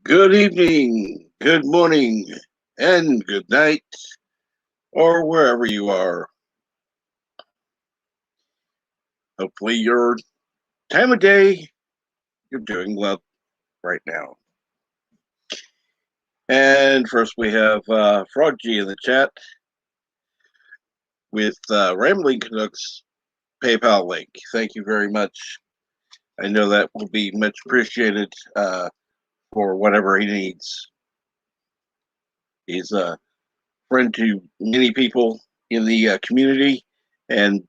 Good evening, good morning, and good night, or wherever you are. Hopefully, your time of day, you're doing well right now. And first, we have Frog G in the chat with Rambling Canucks PayPal link. Thank you very much. I know that will be much appreciated for whatever he needs. He's a friend to many people in the community and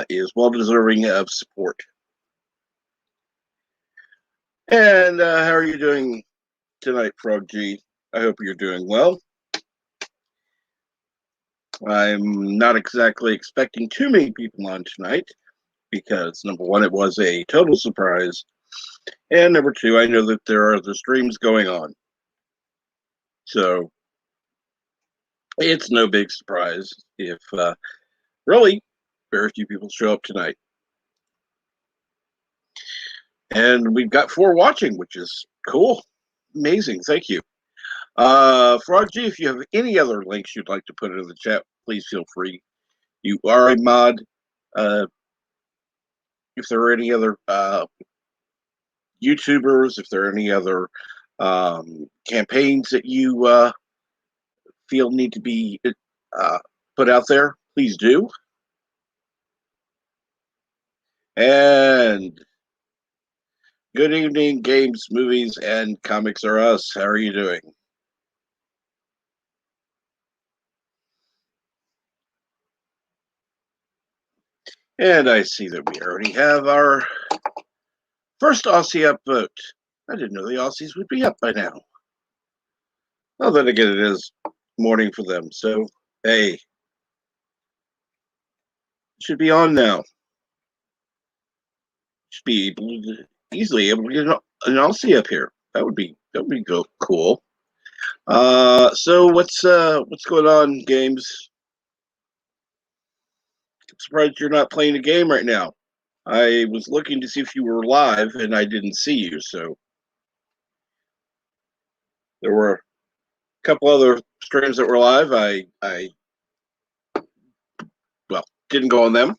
is well deserving of support. And how are you doing tonight, Frog G? I hope you're doing well. I'm not exactly expecting too many people on tonight because, number one, it was a total surprise. And number two, I know that there are the streams going on. So it's no big surprise if really very few people show up tonight. And we've got 4 watching, which is cool. Amazing. Thank you. Frog G, if you have any other links you'd like to put into the chat, please feel free. You are a mod. If there are any other YouTubers, if there are any other campaigns that you feel need to be put out there, please do. And good evening, games, movies, and comics are us. How are you doing? And I see that we already have our first Aussie up vote. I didn't know the Aussies would be up by now. Well, then again, it is morning for them. So, hey, should be on now. Should be easily able to get an Aussie up here. That would be cool. So what's going on, games? I'm surprised you're not playing a game right now. I was looking to see if you were live, and I didn't see you. So there were a couple other streams that were live. I didn't go on them,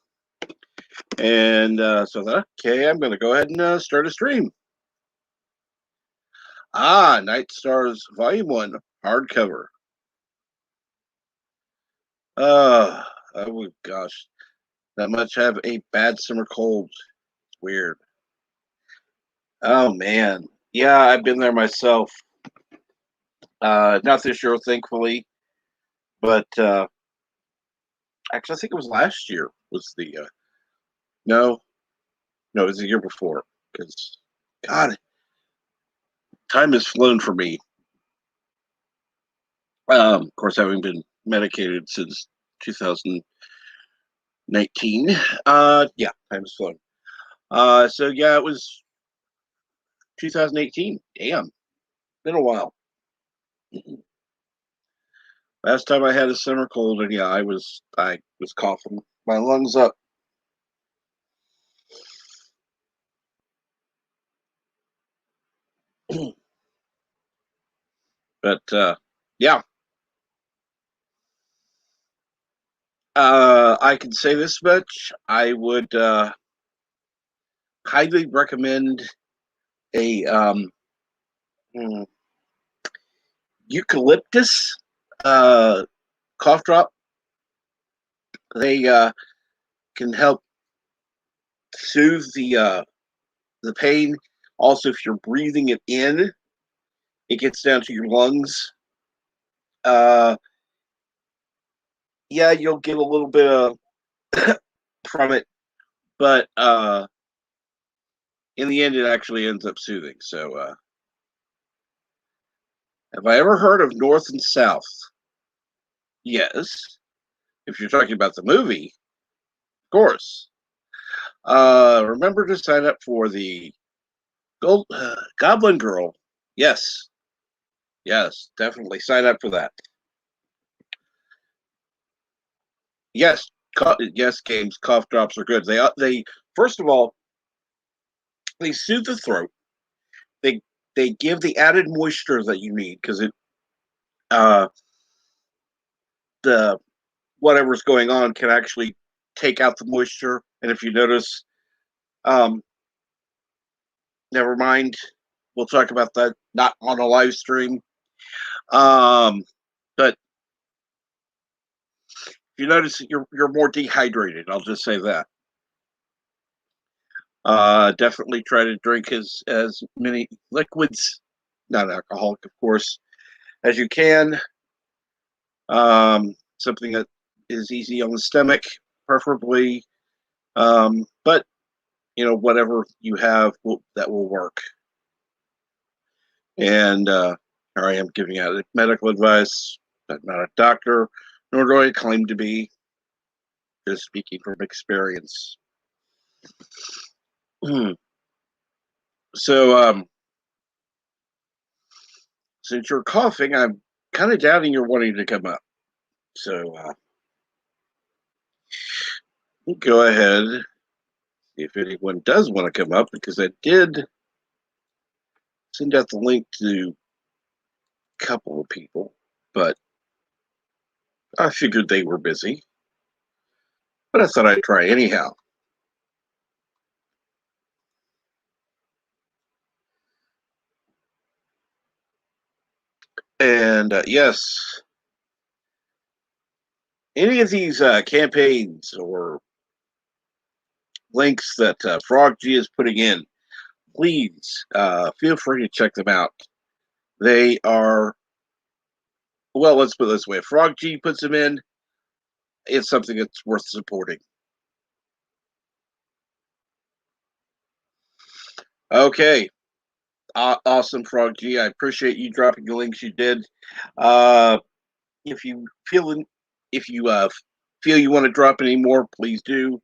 and so I thought, okay, I'm going to go ahead and start a stream. Night Stars Volume 1 hardcover. Oh gosh, that much have a bad summer cold. Weird. Oh man, yeah, I've been there myself. Not this year, thankfully, but actually, I think it was last year. Was the no, it was the year before. Because God, time has flown for me. Of course, having been medicated since 2019. Yeah, time has flown. So yeah, it was 2018. Damn, been a while. Last time I had a summer cold, and yeah, I was coughing my lungs up. But yeah, I can say this much: I would highly recommend a eucalyptus cough drop. They can help soothe the pain. Also, if you're breathing it in, it gets down to your lungs. Yeah, you'll get a little bit of from it, but in the end, it actually ends up soothing. So, have I ever heard of North and South? Yes. If you're talking about the movie, of course. Remember to sign up for the Goblin Girl. Yes. Yes, definitely sign up for that. Yes, yes, games cough drops are good. They first of all, they soothe the throat. They they give the added moisture that you need because uh, the whatever's going on can actually take out the moisture. And if you notice, um, never mind, we'll talk about that not on a live stream. But if you notice, you're more dehydrated. I'll just say that. Definitely try to drink as many liquids, not alcoholic, of course, as you can. Something that is easy on the stomach, preferably. But whatever you have that will work. And here I am giving out medical advice. I'm not a doctor, nor do I claim to be. Just speaking from experience. So, since you're coughing, I'm kind of doubting you're wanting to come up. So, go ahead. If anyone does want to come up, because I did send out the link to a couple of people, but I figured they were busy. But I thought I'd try anyhow. And yes, any of these campaigns or links that Frog G is putting in, please feel free to check them out. They are, well, let's put it this way: if Frog G puts them in, it's something that's worth supporting. Okay, awesome, Frog G. I appreciate you dropping the links you did. Uh, if you feel if you feel you want to drop any more, please do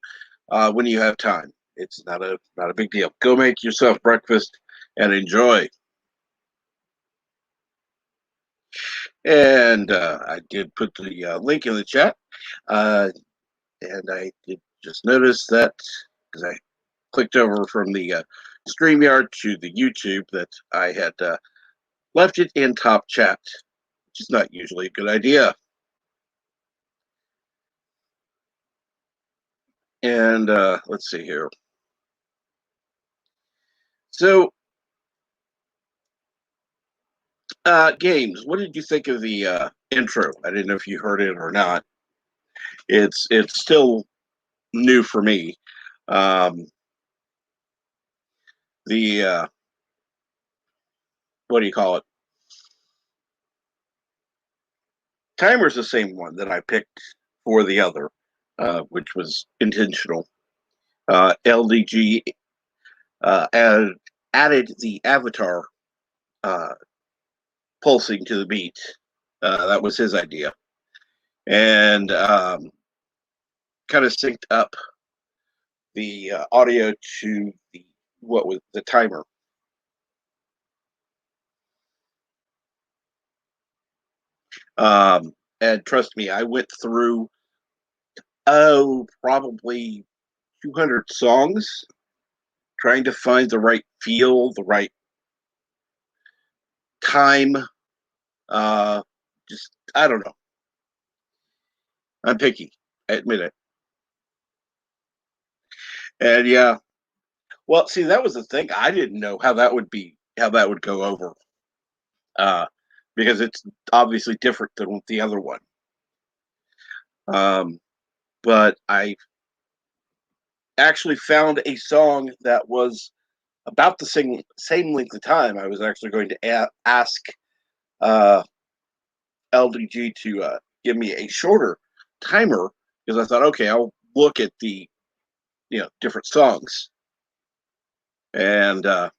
when you have time. It's not a big deal. Go make yourself breakfast and enjoy. And I did put the link in the chat, and I did just notice that because I clicked over from the StreamYard to the YouTube that I had left it in top chat, which is not usually a good idea. And let's see here. So, games. What did you think of the intro? I didn't know if you heard it or not. It's still new for me. Um, the what do you call it? Timer's the same one that I picked for the other, which was intentional. LDG added the avatar uh, pulsing to the beat. That was his idea, and kind of synced up the audio to the what was the timer. And trust me, I went through probably 200 songs trying to find the right feel, the right time. Uh, just I don't know. I'm picky. I admit it. And yeah, well, see, that was the thing. I didn't know how that would go over, uh, because it's obviously different than the other one. Um, but I actually found a song that was about the same length of time. I was actually going to ask uh, LDG to give me a shorter timer because I thought, okay, I'll look at the different songs, and no,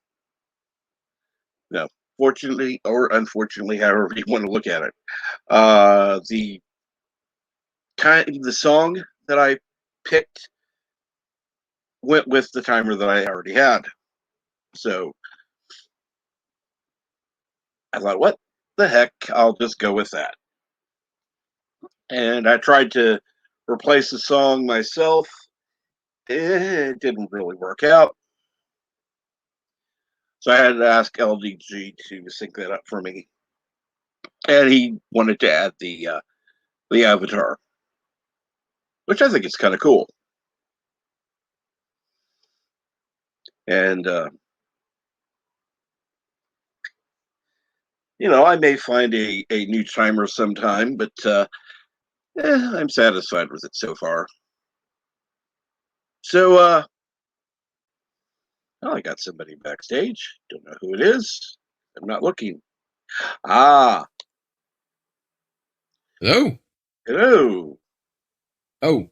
fortunately or unfortunately, however you want to look at it, the the song that I picked went with the timer that I already had. So I thought, what the heck? I'll just go with that. And I tried to replace the song myself. It didn't really work out. So I had to ask LDG to sync that up for me, and he wanted to add the avatar, which I think is kind of cool. And I may find a new timer sometime, but I'm satisfied with it so far. So, I got somebody backstage. Don't know who it is. I'm not looking. Ah, Hello. hello. Oh.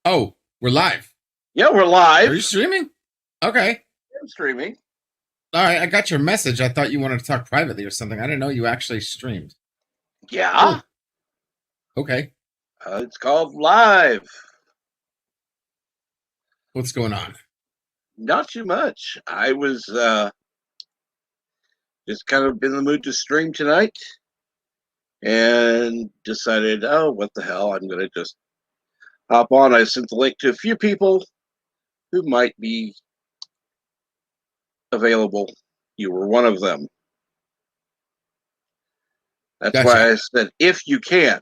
Oh, we're live. Yeah, we're Are live. you streaming? Okay. I'm streaming. All right. I got your message. I thought you wanted to talk privately or something. I didn't know you actually streamed. Yeah, Cool. Okay. it's called live. What's going on? Not too much. I was just kind of in the mood to stream tonight, and decided, oh, what the hell? I'm going to just hop on. I sent the link to a few people who might be available. You were one of them. That's Gotcha. why I said, if you can.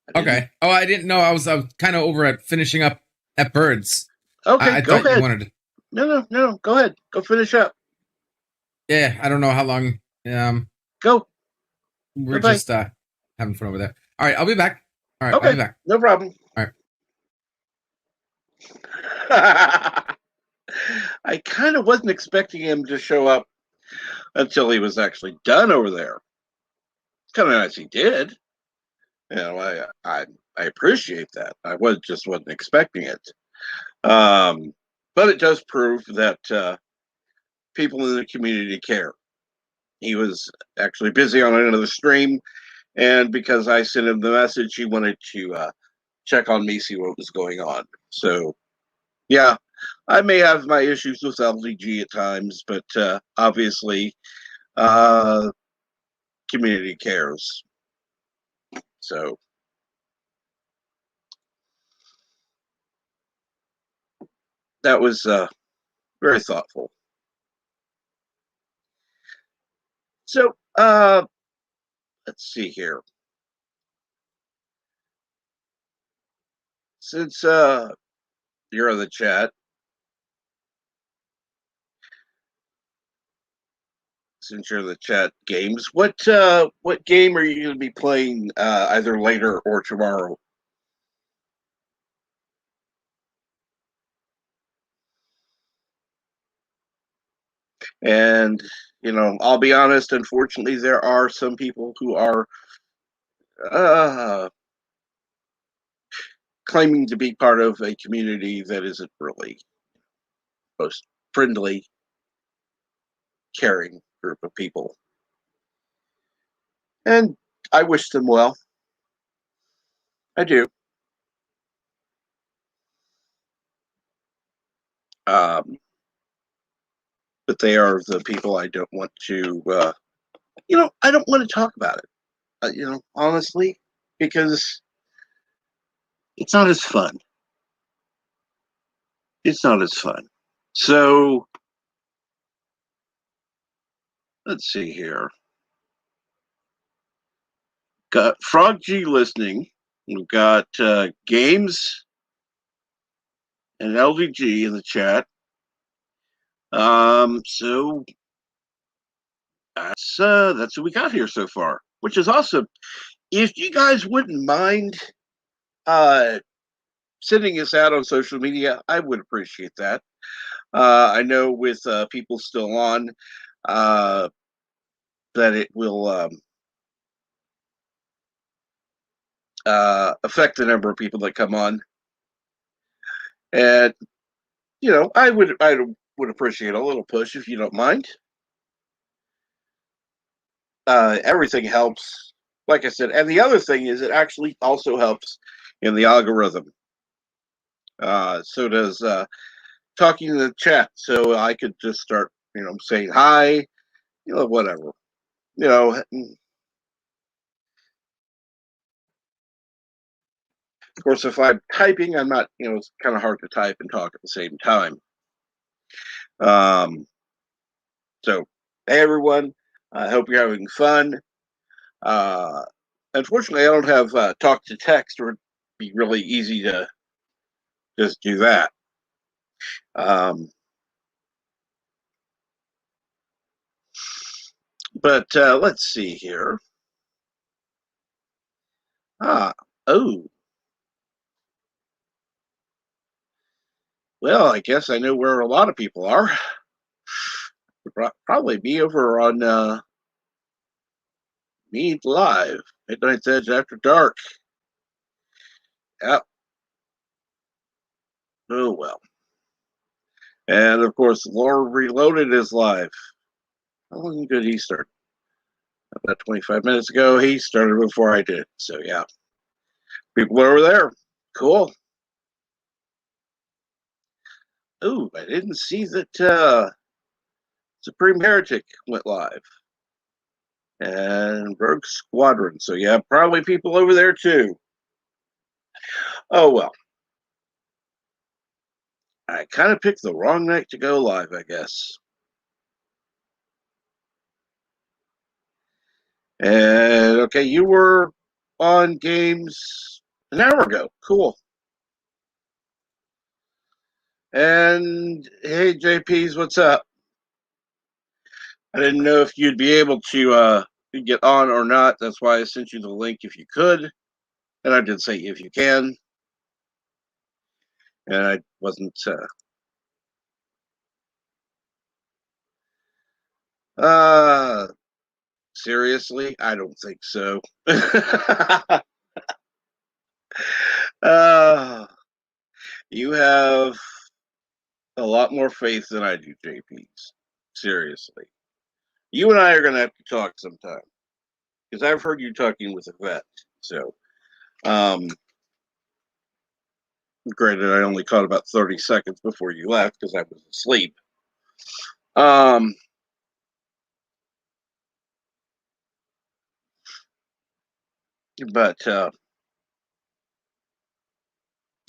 I didn't. Okay. Oh, I didn't know. I was kind of over at finishing up at Birds. Okay, I go thought you ahead. wanted to. No. Go ahead. Go finish up. Yeah. I don't know how long. Go. We're Bye bye. just having fun over there. All right. I'll be back. All right. I'll be Okay, back. no problem. All right. I kind of wasn't expecting him to show up until he was actually done over there. It's kind of nice he did. I appreciate that. I wasn't expecting it. Um, but it does prove that people in the community care. He was actually busy on another stream, and because I sent him the message, he wanted to check on me, see what was going on. So, yeah, I may have my issues with LDG at times, but obviously, uh, community cares. So, that was very thoughtful. So, let's see here. Since you're in the chat, games, what game are you going to be playing either later or tomorrow? And I'll be honest. Unfortunately, there are some people who are uh, claiming to be part of a community that isn't really most friendly, caring group of people. And I wish them well. I do. Um, but they are the people I don't want to. I don't want to talk about it. Honestly, because it's not as fun. It's not as fun. So let's see here. Got Frog G listening. We've got Games and LVG in the chat. So that's what we got here so far, which is awesome. If you guys wouldn't mind uh, sending us out on social media, I would appreciate that. I know with people still on, uh, that it will affect the number of people that come on, and I would appreciate a little push if you don't mind. Everything helps, like I said, and the other thing is it actually also helps in the algorithm. So does talking in the chat, so I could just start, saying hi, whatever. Of course, if I'm typing, I'm not, it's kind of hard to type and talk at the same time. Um, So, hey everyone, I hope you're having fun. Uh, Unfortunately, I don't have talk to text, or it'd be really easy to just do that. Um, but let's see here. Ah, oh, well, I guess I know where a lot of people are. Probably be over on Me Live, Midnight's Edge After Dark. Yep. Oh well. And of course, Lord Reloaded is live. How long did he start? About 25 minutes ago. He started before I did. So yeah, people are over there. Cool. Oh, I didn't see that Supreme Heretic went live. And Rogue Squadron. So yeah, probably people over there too. Oh well. I kind of picked the wrong night to go live, I guess. And okay, you were on games an hour ago. Cool. And hey, JP's, what's up? I didn't know if you'd be able to get on or not. That's why I sent you the link if you could. And I did say if you can. And I wasn't. Seriously? I don't think so. uh, you have a lot more faith than I do, JP's. Seriously. You and I are going to have to talk sometime. Because I've heard you talking with a vet. So, um, granted, I only caught about 30 seconds before you left because I was asleep. Um, but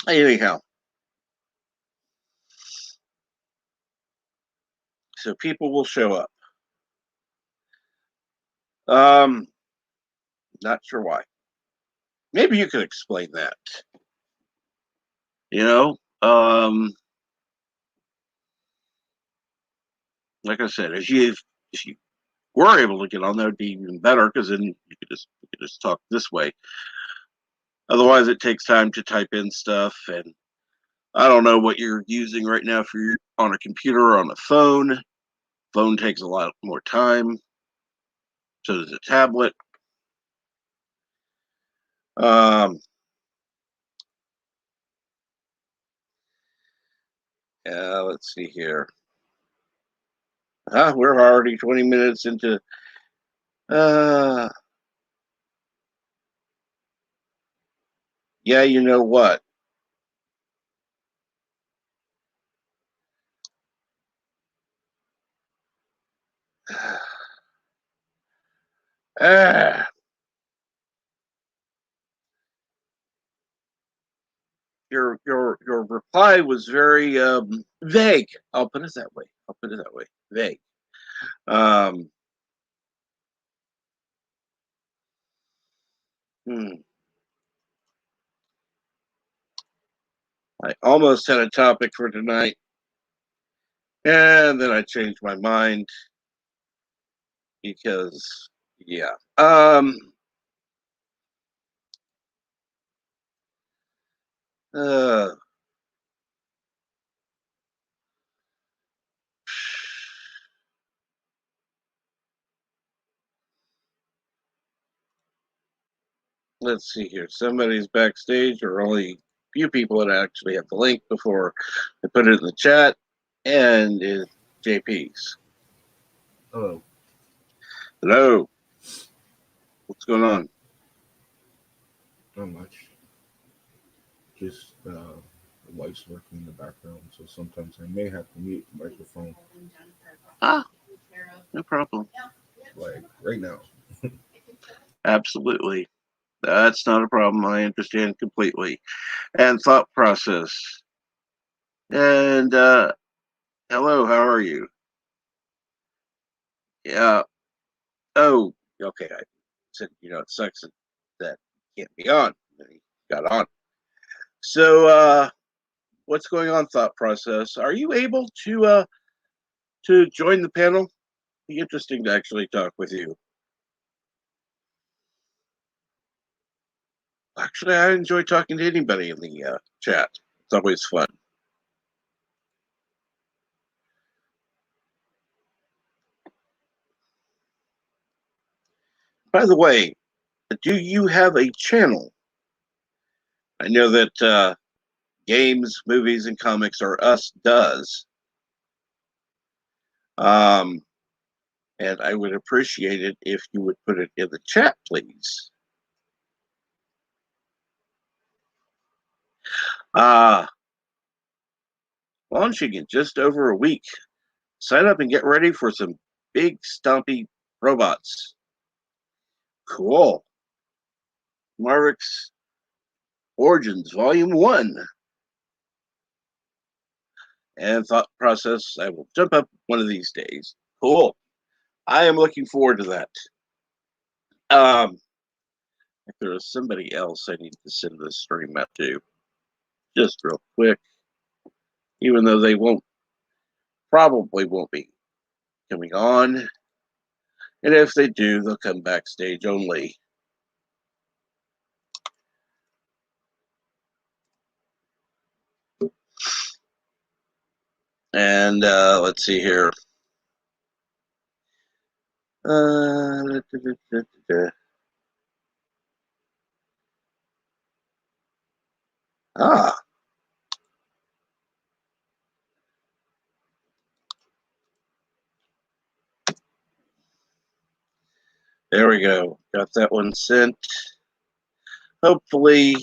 anyhow, so people will show up. Um, Not sure why. Maybe you could explain that. You know, like I said, if you were able to get on, that would be even better because then you could just talk this way. Otherwise, it takes time to type in stuff, and I don't know what you're using right now for your on a computer or on a phone. Phone takes a lot more time. So does a tablet. Um, let's see here. We're already 20 minutes into. Uh, yeah, you know what? Ah, your reply was very vague. I'll put it that way. I'll put it that way. Vague. Um, hmm. I almost had a topic for tonight, and then I changed my mind because, yeah. Uh, let's see here. Somebody's backstage, or only a few people that actually have the link before I put it in the chat, and is JP's. Hello. Hello. What's going on? Not much. Just the wife's working in the background, so sometimes I may have to mute the microphone. Ah, no problem. Like right now. Absolutely. That's not a problem. I understand completely. And thought process. And hello, how are you? Yeah. Oh, okay. I said, it sucks that can't be on. And he got on. So, what's going on? Thought process. Are you able to join the panel? Be interesting to actually talk with you. Actually, I enjoy talking to anybody in the chat. It's always fun. By the way, do you have a channel? I know that games, movies, and comics are us does. And I would appreciate it if you would put it in the chat, please. Launching in just over a week. Sign up and get ready for some big, stumpy robots. Cool. Marvik's Origins Volume 1. And thought process, I will jump up one of these days. Cool. I am looking forward to that. If there is somebody else I need to send this stream out to, just real quick, even though they probably won't be coming on. And if they do, they'll come backstage only. And let's see here. Ah, there we go. Got that one sent. Hopefully,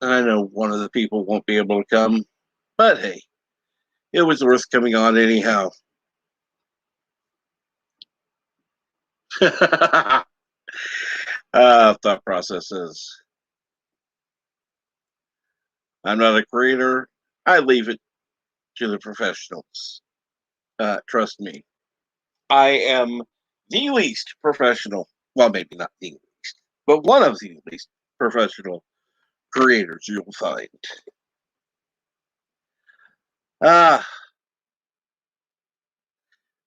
I know one of the people won't be able to come, but hey, it was worth coming on anyhow. Thought processes. I'm not a creator. I leave it to the professionals. Trust me. I am the least professional. Well, maybe not the least, but one of the least professional creators you'll find.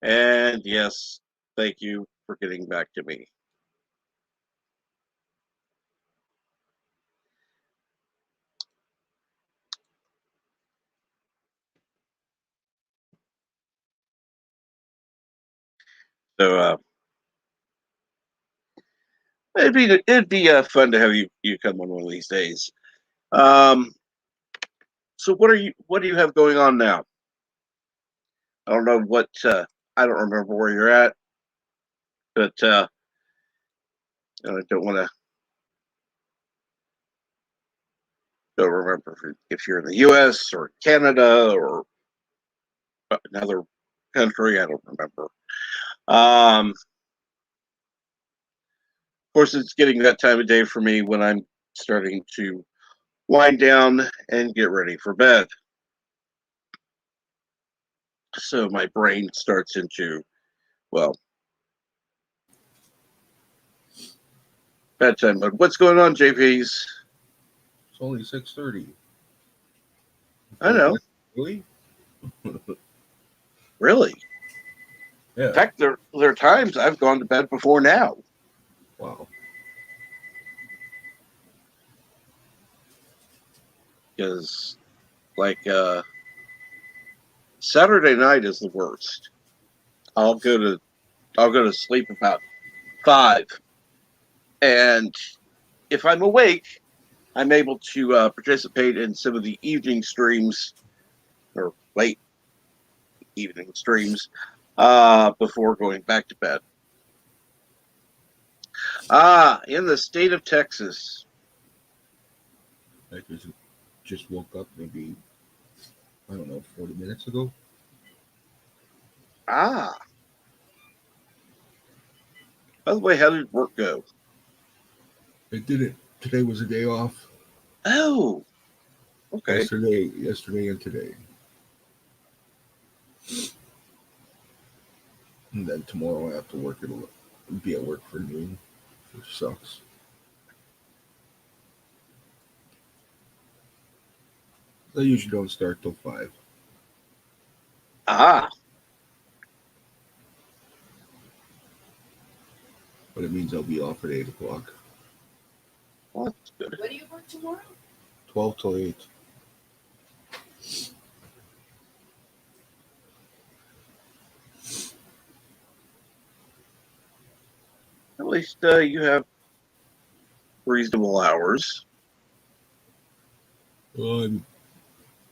And yes, thank you for getting back to me. So it'd be fun to have you come on one of these days. So what do you have going on now? I don't know what I don't remember where you're at, but I don't want to don't remember if you're in the U.S. or Canada or another country. I don't remember. Of course, it's getting that time of day for me when I'm starting to wind down and get ready for bed. So my brain starts into, well, bedtime. But what's going on, JP's? It's only 6:30. I know. Really? Really? Yeah. In fact, there are times I've gone to bed before now. Wow. Because, like, Saturday night is the worst. I'll go to sleep about 5, and if I'm awake, I'm able to participate in some of the evening streams or late evening streams before going back to bed. In the state of Texas. I just woke up maybe, I don't know, 40 minutes ago. By the way, how did work go? It didn't. Today was a day off. Oh, okay. Yesterday and today. And then tomorrow I have to work. It'll be at work for noon, which sucks. I usually don't start till 5. Ah, But it means I'll be off at 8 o'clock. well, that's good. What do you work tomorrow? 12 till 8. At least you have reasonable hours. Well,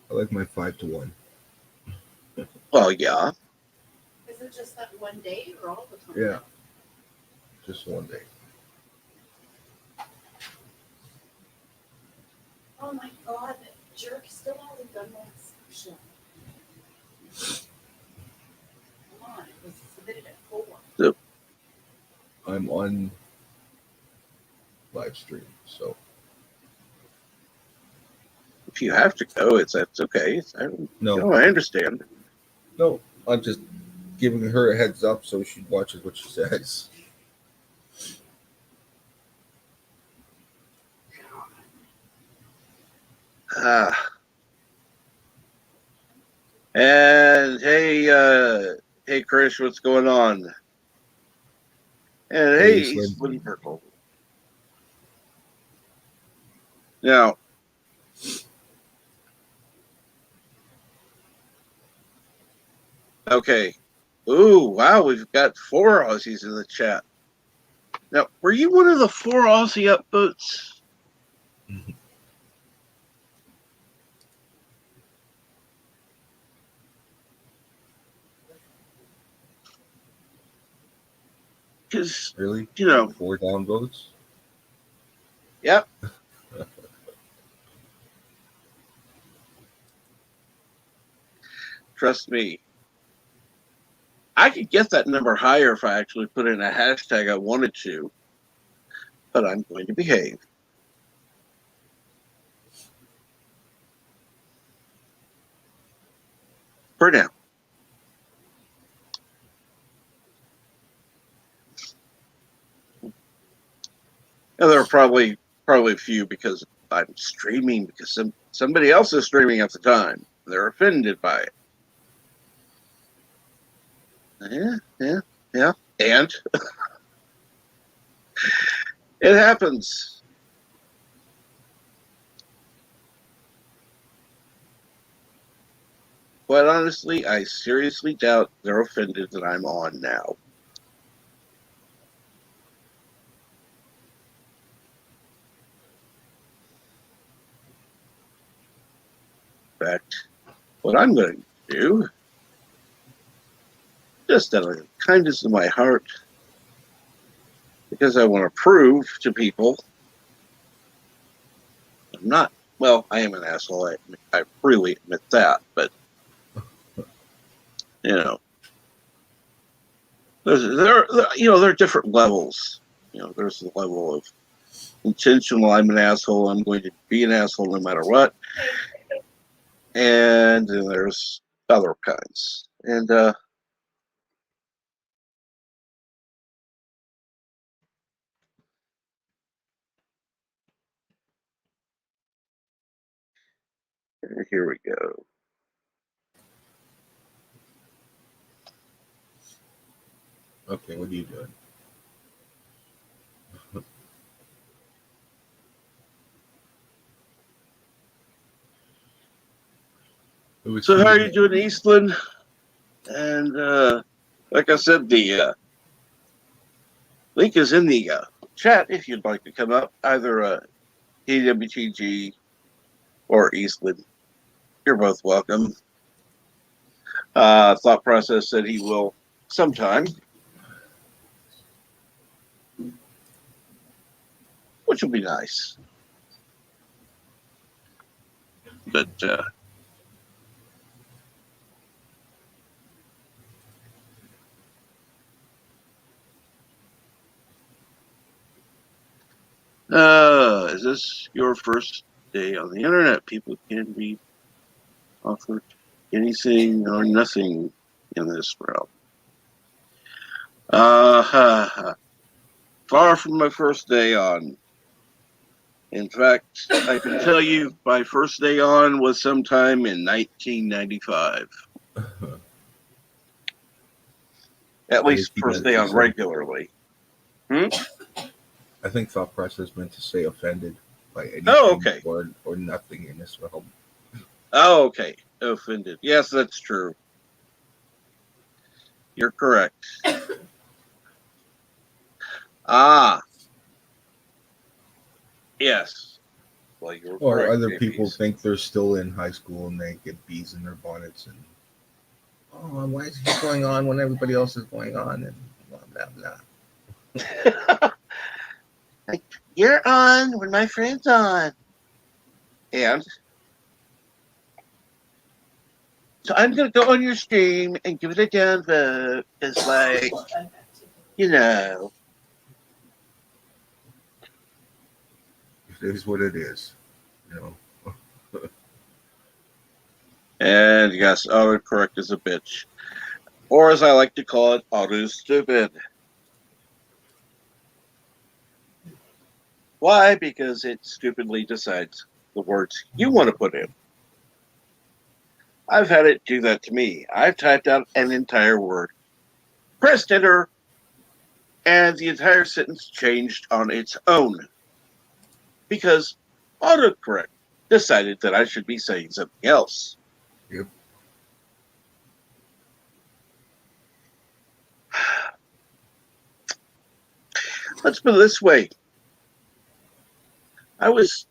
I like my 5 to 1. Well, yeah. Is it just that one day or all the time? Yeah. Just one day. Oh my god, that jerk still hasn't done my inspection. Come on, it was submitted at 4. I'm on live stream, so If you have to go, that's okay. no, I understand. no. I'm just giving her a heads up so she watches what she says. Ah. And hey, Chris, what's going on? And Hey, hey, Slim. Slim Purple. Now, okay. Ooh, wow, we've got 4 Aussies in the chat. Now, were you one of the 4 Aussie upvotes? Because, Really? 4 downvotes? Yep. Trust me. I could get that number higher if I actually put in a hashtag I wanted to, but I'm going to behave. For now. And there are probably a few because I'm streaming because somebody else is streaming at the time. They're offended by it. Yeah. And it happens. But honestly, I seriously doubt they're offended that I'm on now. In fact, what I'm going to do, just out of the kindness of my heart, because I want to prove to people I'm not, well, I am an asshole. I freely admit that, but, there are different levels. There's the level of intentional, I'm an asshole, I'm going to be an asshole no matter what. And then there's other kinds. And here we go. Okay, what are you doing? So how are you doing, Eastland? And like I said, the link is in the chat if you'd like to come up, either EWTG or Eastland. You're both welcome. Thought process said he will sometime, which will be nice. But is this your first day on the internet? People can be offered anything or nothing in this realm. Far from my first day on. In fact, I can tell you my first day on was sometime in 1995. At I least think he first meant day to on say. regularly. Hmm? I think thought process meant to say offended by Oh, anything okay. or nothing in this realm. Oh, okay. Offended. Yes, that's true. You're correct. Ah, yes. Well, you were Or correct, other people JPs. think they're still in high school and they get bees in their bonnets and why is this going on when everybody else is going on and blah blah blah. Like, you're on when my friend's on. And so I'm going to go on your stream and give it a downvote. It's like, you know. It is what it is, you know. And yes, autocorrect is a bitch. Or as I like to call it, auto stupid. Why? Because it stupidly decides the words you want to put in. I've had it do that to me. I've typed out an entire word, pressed enter, and the entire sentence changed on its own. Because autocorrect decided that I should be saying something else. Yep. Let's put it this way. I was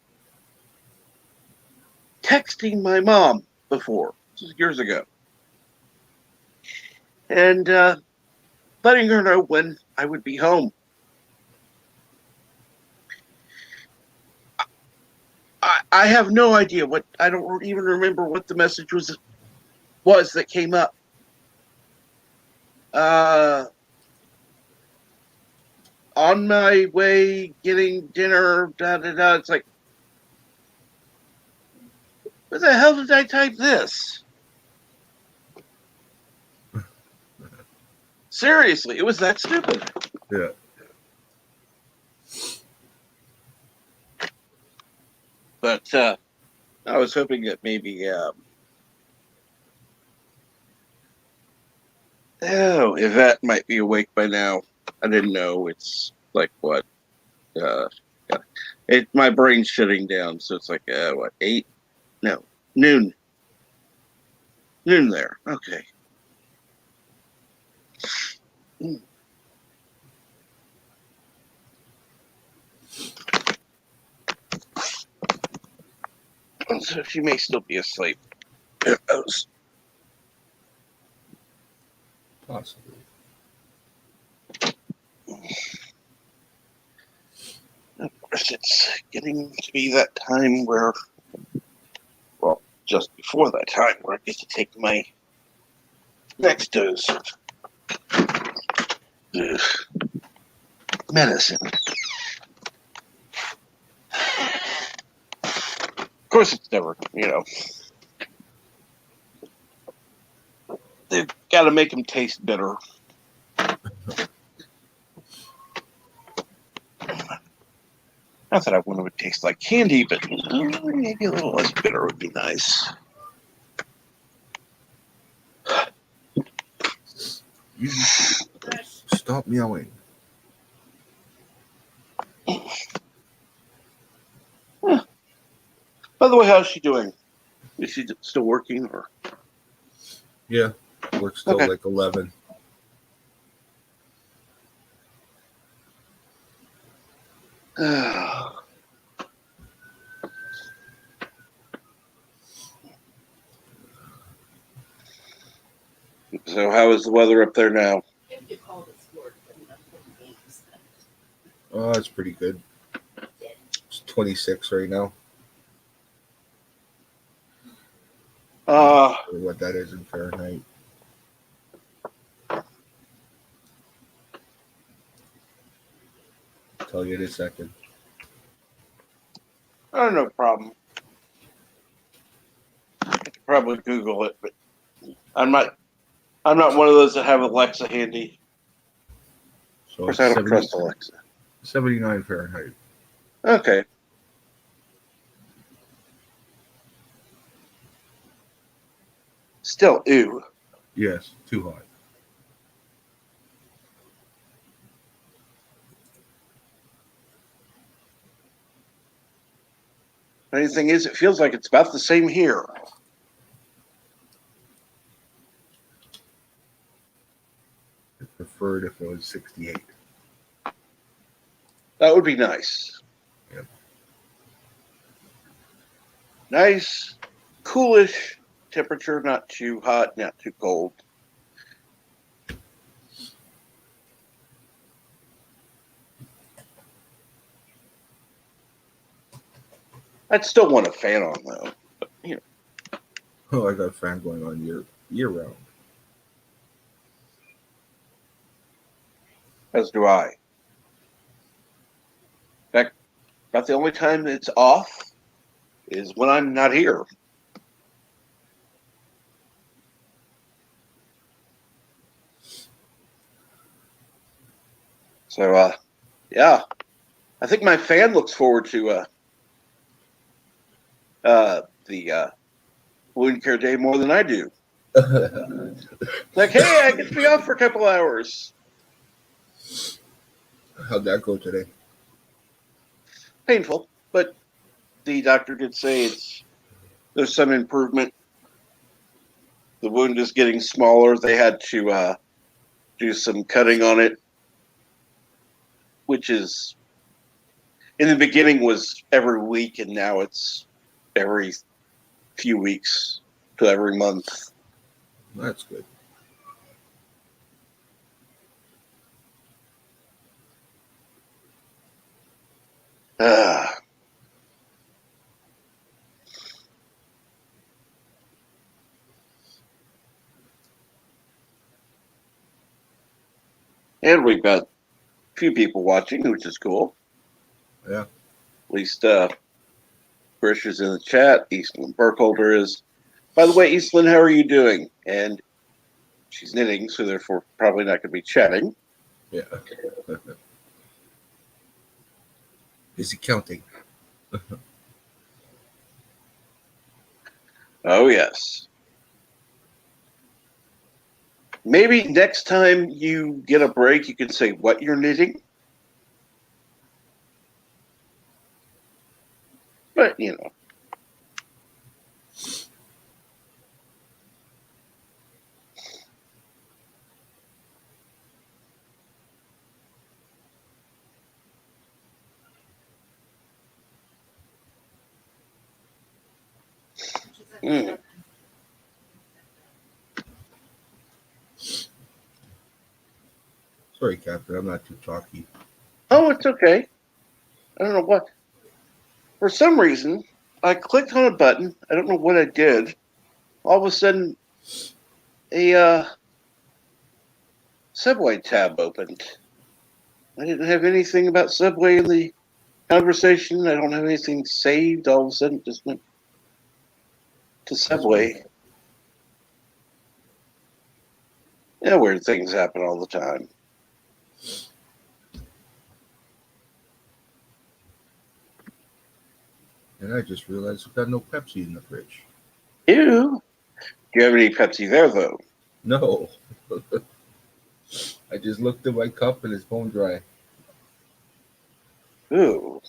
texting my mom before, this was years ago, and letting her know when I would be home. I have no idea what, I don't even remember what the message was that came up. On my way getting dinner, da da da. It's like, where the hell did I type this? Seriously, it was that stupid. Yeah. But I was hoping that maybe, Yvette might be awake by now. I didn't know. It's like what? Uh, my brain's shutting down, so it's like what, 8? No, noon. Noon there. Okay. So she may still be asleep. Who knows? Possibly. Of course, it's getting to be that time where, well, just before that time where I get to take my next dose of medicine. Of course, it's never, they've got to make them taste bitter. Not that I want it to taste like candy, but maybe a little less bitter would be nice. You stop meowing. By the way, how's she doing? Is she still working, or? Yeah. Works till Okay. like 11. So how is the weather up there now? Oh, it's pretty good. It's 26 right now. Or what that is in Fahrenheit. Tell you in a second. Oh, no problem. I could probably Google it, but I'm not one of those that have Alexa handy. So course, it's I don't trust Alexa. 79 Fahrenheit. Okay. Still, ew. Yes, too hot. Funny thing is, it feels like it's about the same here. I preferred if it was 68. That would be nice. Yep. Nice, coolish temperature, not too hot, not too cold. I'd still want a fan on though. But, you know, Oh, I got a fan going on year round. as do I. In fact, about the only time it's off is when I'm not here. So, yeah, I think my fan looks forward to the wound care day more than I do. Like, hey, I get to be off for a couple hours. How'd that go today? Painful, but the doctor did say there's some improvement. The wound is getting smaller. They had to do some cutting on it, which is in the beginning was every week, and now it's every few weeks to every month. That's good. Uh, and we've got a few people watching, which is cool. Yeah. At least Krish is in the chat. Eastland Burkholder is. By the way, Eastland, how are you doing? And she's knitting, so therefore probably not going to be chatting. Yeah. Is he counting? Oh, yes. Maybe next time you get a break, you can say what you're knitting. But, you know. Mm. Sorry, Captain. I'm not too talky. Oh, it's okay. I don't know what. For some reason, I clicked on a button. I don't know what I did. All of a sudden, a Subway tab opened. I didn't have anything about Subway in the conversation. I don't have anything saved. All of a sudden, it just went to Subway. Yeah, weird things happen all the time. And I just realized we've got no Pepsi in the fridge. Ew. Do you have any Pepsi there, though? No. I just looked at my cup and it's bone dry. Ooh.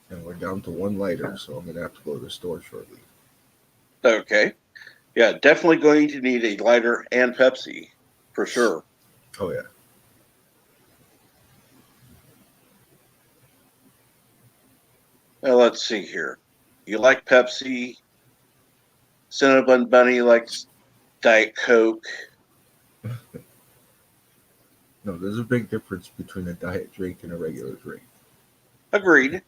And we're down to one lighter, so I'm going to have to go to the store shortly. Okay. Yeah, definitely going to need a lighter and Pepsi, for sure. Oh, yeah. Well, let's see here. You like Pepsi? Cinnabon Bunny likes Diet Coke. No, there's a big difference between a diet drink and a regular drink. Agreed.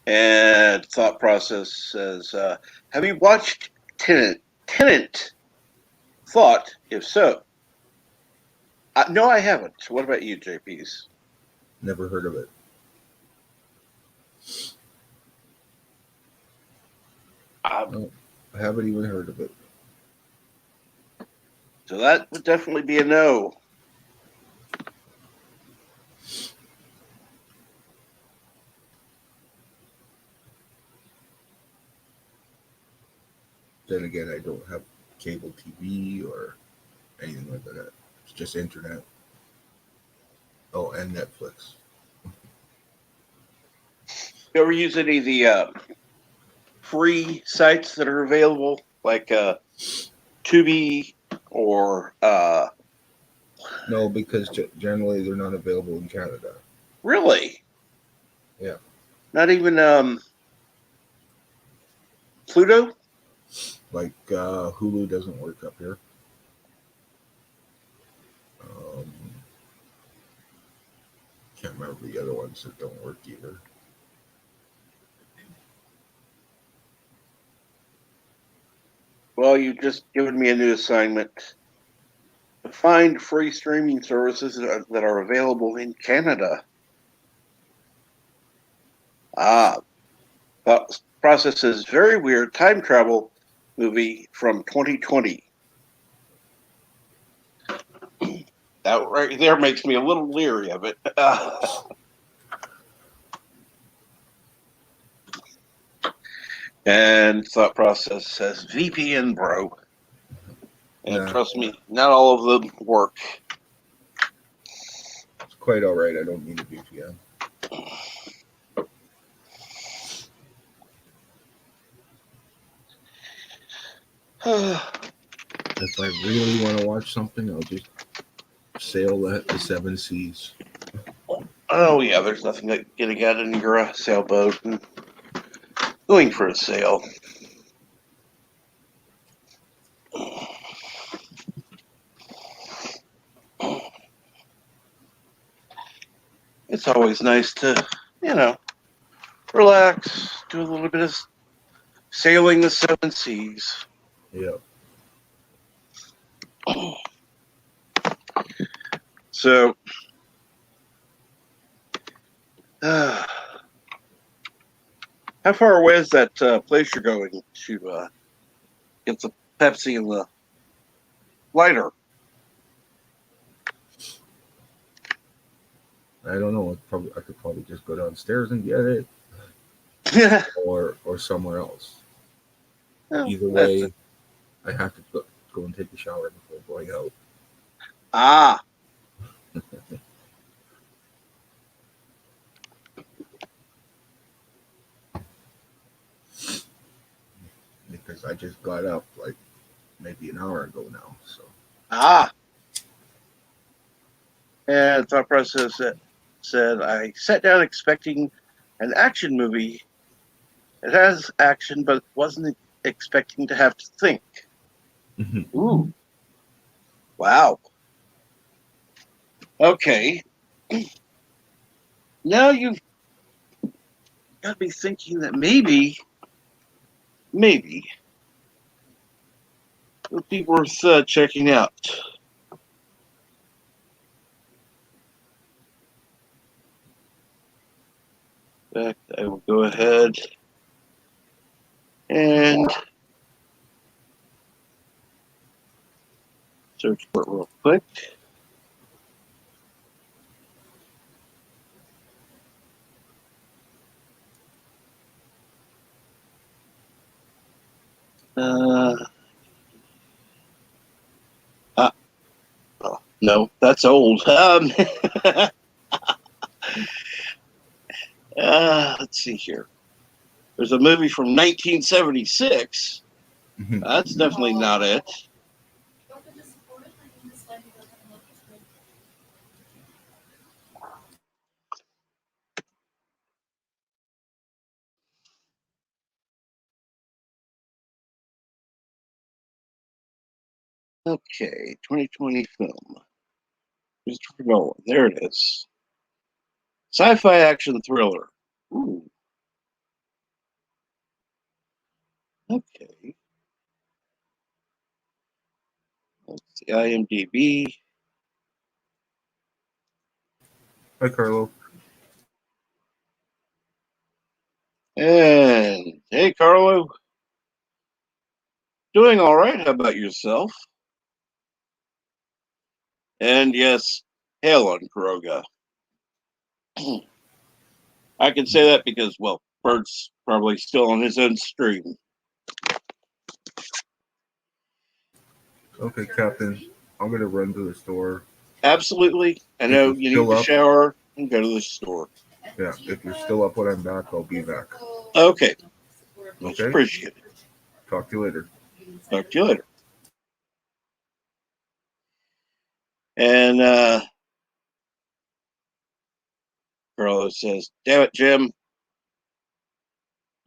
And thought process says, have you watched Tenant? Tenant? Thought, if so. No, I haven't. What about you, JP's? Never heard of it. I I haven't even heard of it. So that would definitely be a no. Then again, I don't have cable TV or anything like that. It's just internet. Oh, and Netflix. You ever use any of the free sites that are available, like Tubi or No, because generally they're not available in Canada. really? Yeah. Not even Pluto? Like Hulu doesn't work up here. Um, can't remember the other ones that don't work either. Well, you've just given me a new assignment. Find free streaming services that are available in Canada. Ah, process is very weird time travel movie from 2020. That right there makes me a little leery of it. And thought process says VPN, bro. And Nah, trust me, not all of them work. it's quite all right. I don't need a VPN. If I really want to watch something, I'll just sail the seven seas. Oh yeah, there's nothing like getting out in your sailboat and going for a sail. It's always nice to, relax, do a little bit of sailing the seven seas. Yeah. So, how far away is that place you're going to get the Pepsi and the lighter? I don't know. I could probably just go downstairs and get it, or somewhere else. Either way, I have to go and take a shower before going out. Ah, Because I just got up like maybe an hour ago now. So ah. And thought process said I sat down expecting an action movie. It has action, but wasn't expecting to have to think. Ooh, wow. Okay. Now you've got me thinking that maybe it would be worth checking out. In fact, I will go ahead and search for it real quick. Uh, oh, no, that's old. Let's see here. There's a movie from 1976. That's definitely not it. Okay, 2020 film. Christopher Nolan. There it is. Sci-fi action thriller. Ooh, okay. Let's see, IMDb. hi, Carlo. And hey, Carlo. Doing all right. How about yourself? And yes, hail on Kuroga. I can say that because, well, Bert's probably still on his own stream. Okay, Captain. I'm gonna run to the store. Absolutely. I If know you're you still need to up, shower and go to the store. yeah. If you're still up when I'm back, I'll be back. Okay. Much Okay. appreciated. Talk to you later. Talk to you later. And Carlos says, "Damn it, Jim.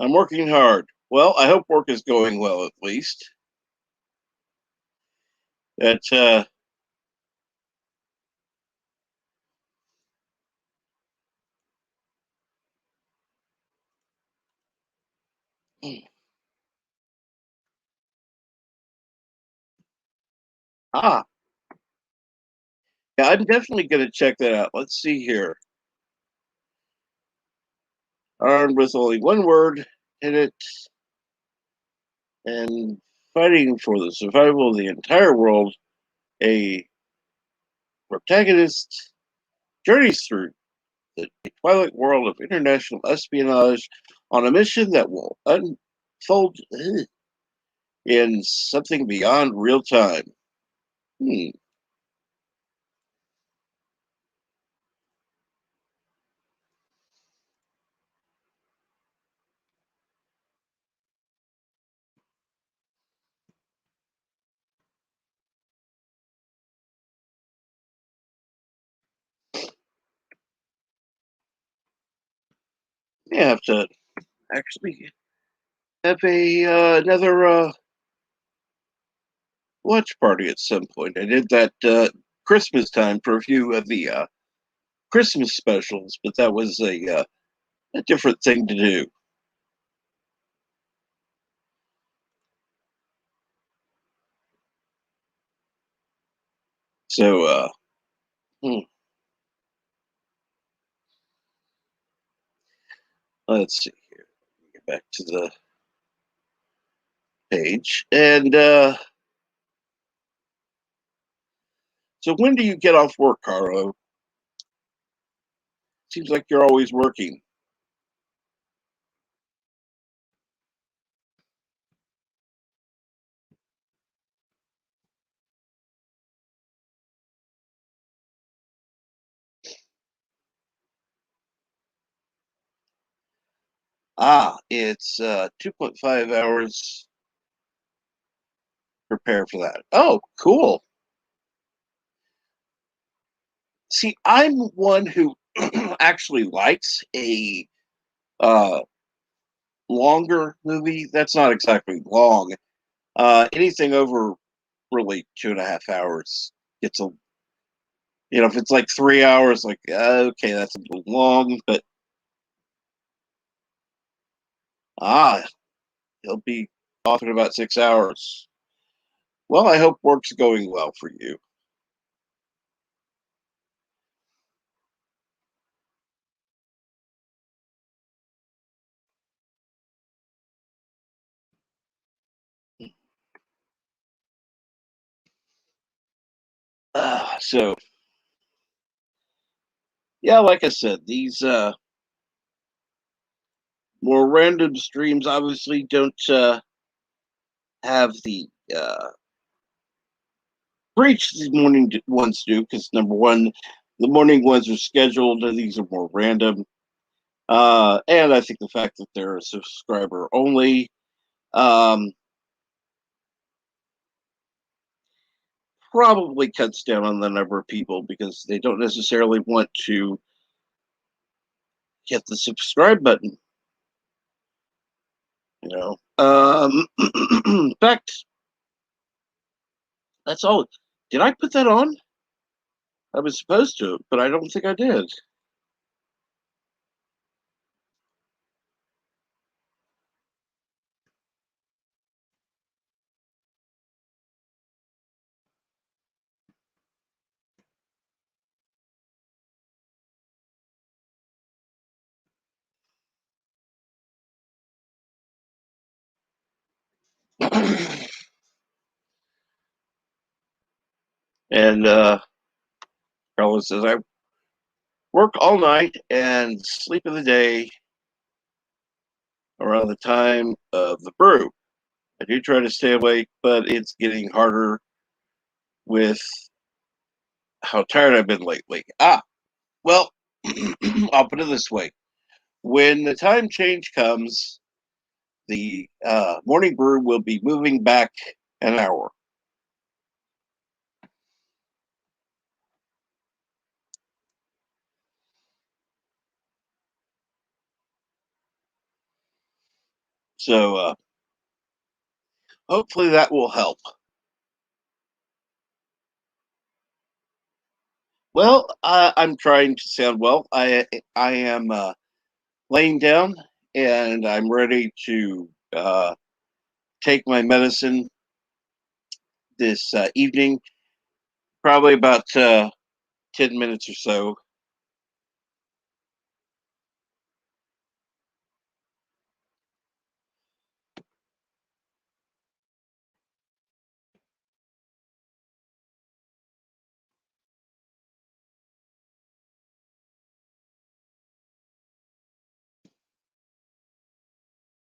I'm working hard." Well, I hope work is going well at least. That ah, yeah, I'm definitely going to check that out. Let's see here. Armed with only one word in it and fighting for the survival of the entire world, a protagonist journeys through the twilight world of international espionage on a mission that will unfold in something beyond real time. Hmm. May have to actually have a another watch party at some point. I did that Christmas time for a few of the Christmas specials, but that was a different thing to do. So hmm, let's see here. Get back to the page. And so when do you get off work, Carlo? Seems like you're always working. Ah, it's 2.5 hours. Prepare for that. Oh, cool. See, I'm one who actually likes a uh, longer movie. That's not exactly long. Anything over really 2.5 hours gets a, if it's like 3 hours, like, okay, that's a little long, but ah, he'll be off in about 6 hours. Well, I hope work's going well for you. So, yeah, like I said, these more random streams obviously don't have the reach these morning ones do, because number one, the morning ones are scheduled and these are more random. And I think the fact that they're a subscriber only um, probably cuts down on the number of people because they don't necessarily want to hit the subscribe button. In fact, that's all. Did I put that on? I was supposed to, but I don't think I did. And Carla says, I work all night and sleep in the day around the time of the brew. I do try to stay awake, but it's getting harder with how tired I've been lately. Well, I'll put it this way. When the time change comes, the morning brew will be moving back an hour. So hopefully that will help. Well, I'm trying to sound well. I am laying down and I'm ready to take my medicine this evening, probably about 10 minutes or so.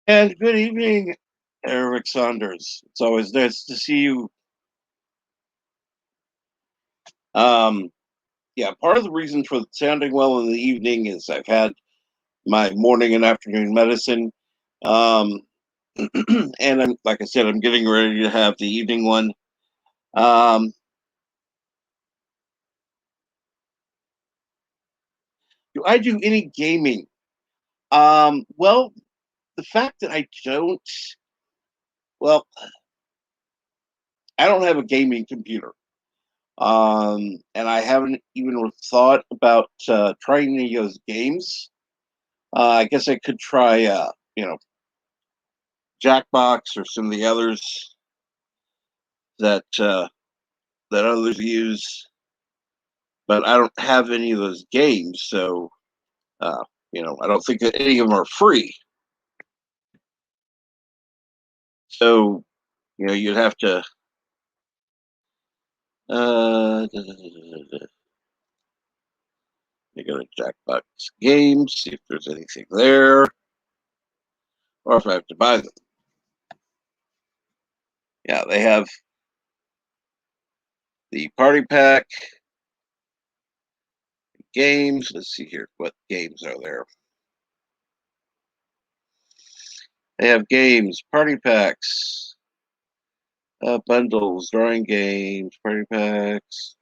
And good evening, Eric Saunders. It's always nice to see you. Um, yeah, part of the reason for sounding well in the evening is I've had my morning and afternoon medicine. Um, and I'm, like I said, I'm getting ready to have the evening one. Um, do I do any gaming? Well, the fact that well, I don't have a gaming computer. And I haven't even thought about trying any of those games. I guess I could try, Jackbox or some of the others that that others use, but I don't have any of those games, so uh, I don't think that any of them are free. So you'd have to you go to Jackbox Games, see if there's anything there, or if I have to buy them. Yeah, they have the party pack games. Let's see here. What games are there? They have games, party packs, bundles, drawing games, party packs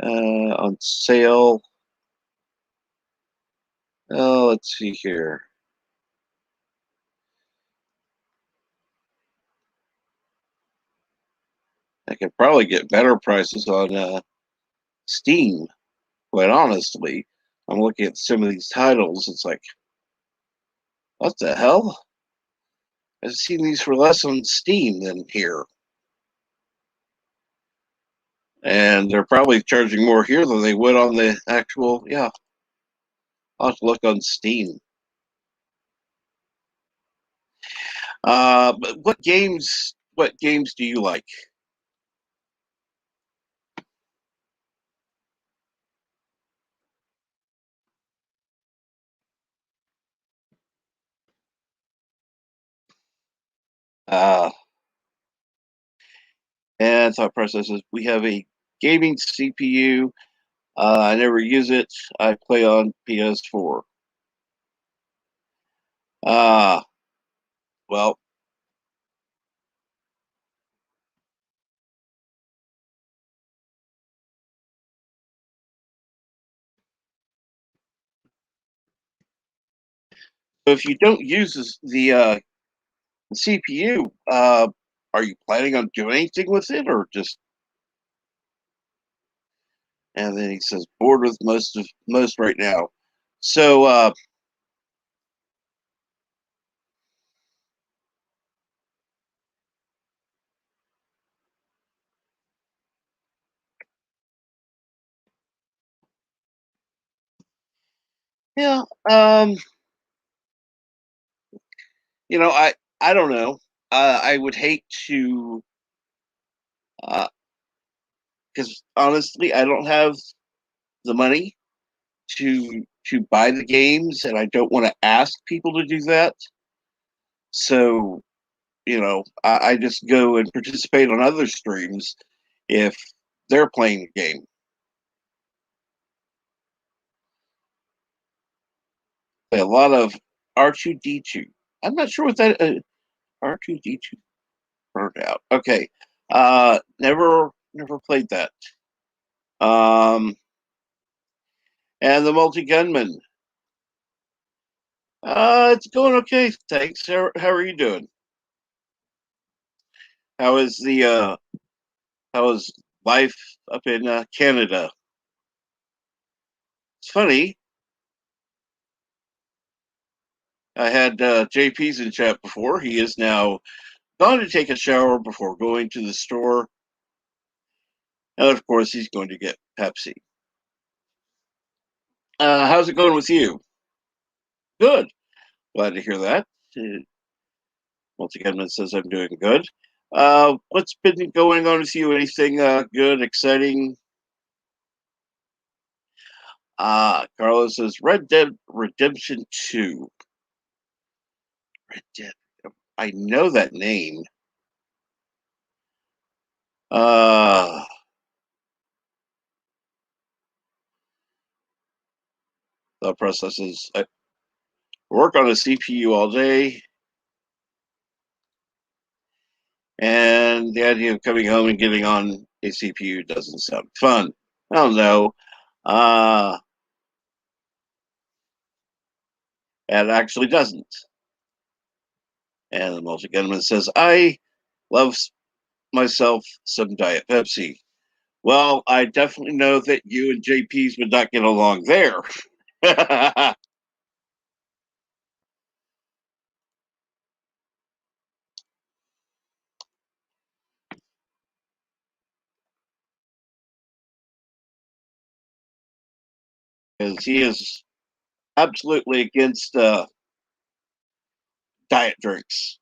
on sale. Oh, let's see here. I could probably get better prices on Steam. Quite honestly, I'm looking at some of these titles. It's like, what the hell? I've seen these for less on Steam than here. And they're probably charging more here than they would on the actual, yeah. I'll have to look on Steam. But what games do you like? Uh, and thought processes. We have a gaming CPU. I never use it. I play on PS4. Uh, well, if you don't use the CPU, are you planning on doing anything with it, or just? And then he says bored with most right now. So yeah, I don't know. I would hate to uh, because honestly, I don't have the money to buy the games, and I don't want to ask people to do that. So, I just go and participate on other streams if they're playing the game. Play a lot of R2D2. I'm not sure what that R2D2 burned out. Okay, never played that. And the multi gunman. It's going okay, thanks. How are you doing? How is the how is life up in Canada? It's funny. I had JP's in chat before. He is now gone to take a shower before going to the store, and of course, he's going to get Pepsi. How's it going with you? Good. Glad to hear that. Multi gunman says I'm doing good. What's been going on with you? Anything good, exciting? Carlos says Red Dead Redemption 2. Red Dead. I know that name. Uh, the process is I work on a CPU all day, and the idea of coming home and getting on a CPU doesn't sound fun. I don't know. Uh, it actually doesn't. And the multi gunman says, I love myself some Diet Pepsi. Well, I definitely know that you and JP's would not get along there. Because he is absolutely against diet drinks.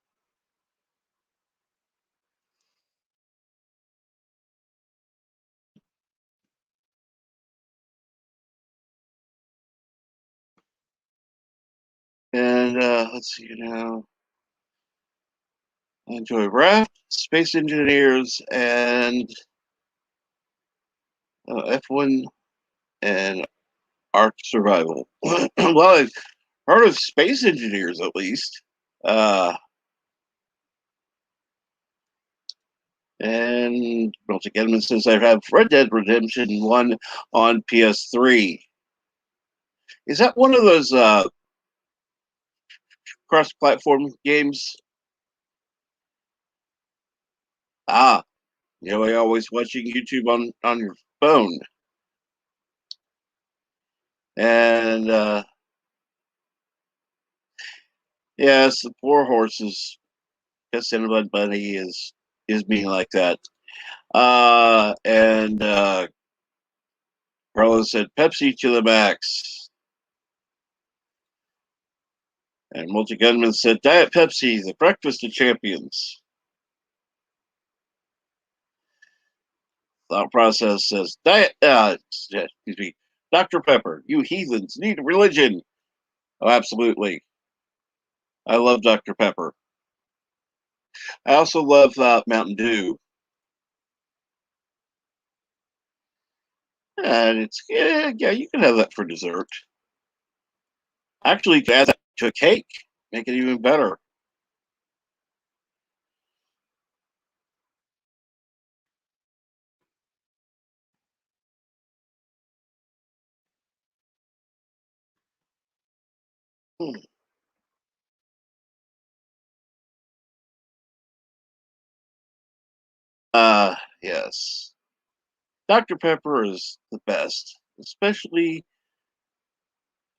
And let's see now. I enjoy raft, space engineers, and F1 and Ark Survival. Well, I've heard of space engineers at least. Uh, and Milton Edmund says I have Red Dead Redemption 1 on PS3. Is that one of those cross-platform games? Ah, you're always watching YouTube on your phone. And yes, the poor horses. Guess Cinnamon Bunny is being like that. And Carlos said Pepsi to the max. And Multi Gunman said Diet Pepsi, the breakfast of champions. Thought process says Diet excuse me, Dr. Pepper, you heathens need religion. Oh, absolutely. I love Dr. Pepper. I also love Mountain Dew. And it's yeah, you can have that for dessert. Actually, you can add that to a cake, make it even better. Hmm. Yes. Dr. Pepper is the best, especially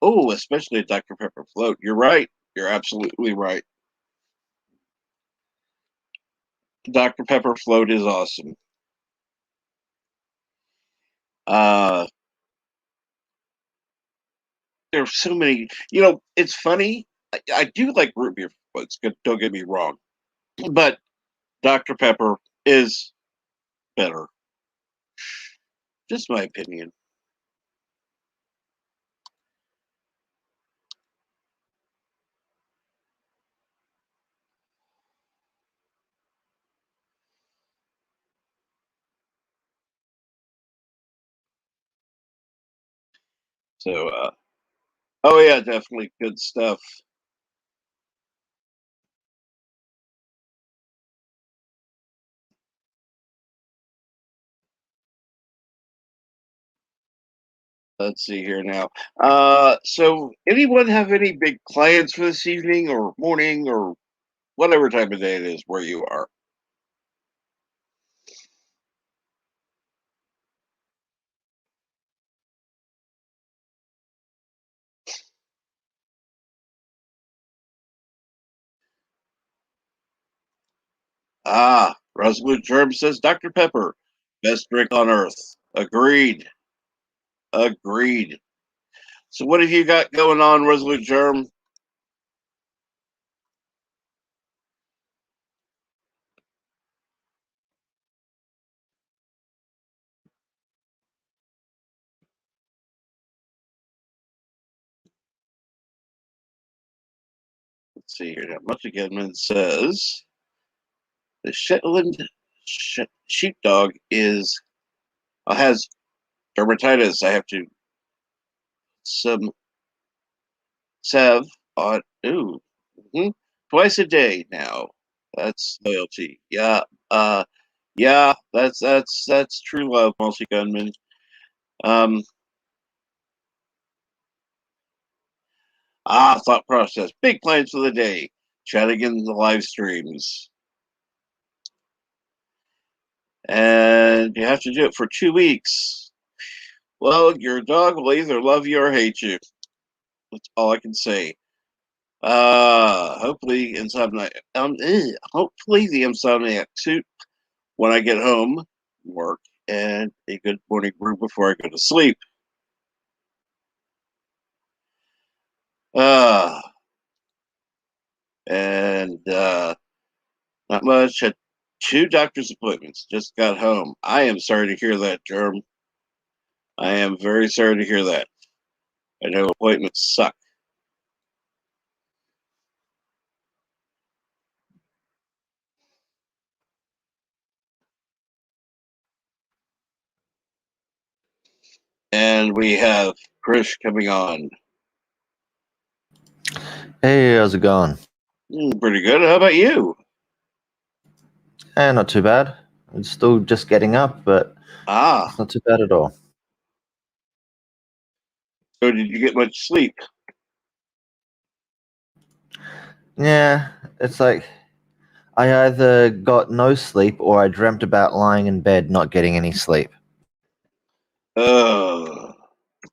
a Dr. Pepper float. You're right. You're absolutely right. Dr. Pepper float is awesome. Uh, there's so many. It's funny. I do like root beer floats. Don't get me wrong, but Dr. Pepper is better. Just my opinion. So, oh yeah, definitely good stuff. Let's see here now. So anyone have any big plans for this evening or morning or whatever time of day it is where you are? Resolute Germ says Dr. Pepper, best drink on earth. Agreed. Agreed. So what have you got going on, Resolute Germ? Let's see here now. Much says the Shetland sheepdog has dermatitis. I have to some salve on twice a day now. That's loyalty. Yeah. Yeah, that's true love, multi gunman. Um thought process. Big plans for the day. Chatting in the live streams. And you have to do it for 2 weeks. Well, your dog will either love you or hate you. That's all I can say. Hopefully hopefully the insomniac suit when I get home, work, and a good morning brew before I go to sleep. Uh and not much. Had 2 doctor's appointments. Just got home. I am sorry to hear that, Germ. I am very sorry to hear that. I know appointments suck. And we have Krish coming on. Hey, how's it going? Pretty good. How about you? Not too bad. I'm still just getting up, but it's not too bad at all. So did you get much sleep? Yeah, it's like I either got no sleep or I dreamt about lying in bed not getting any sleep.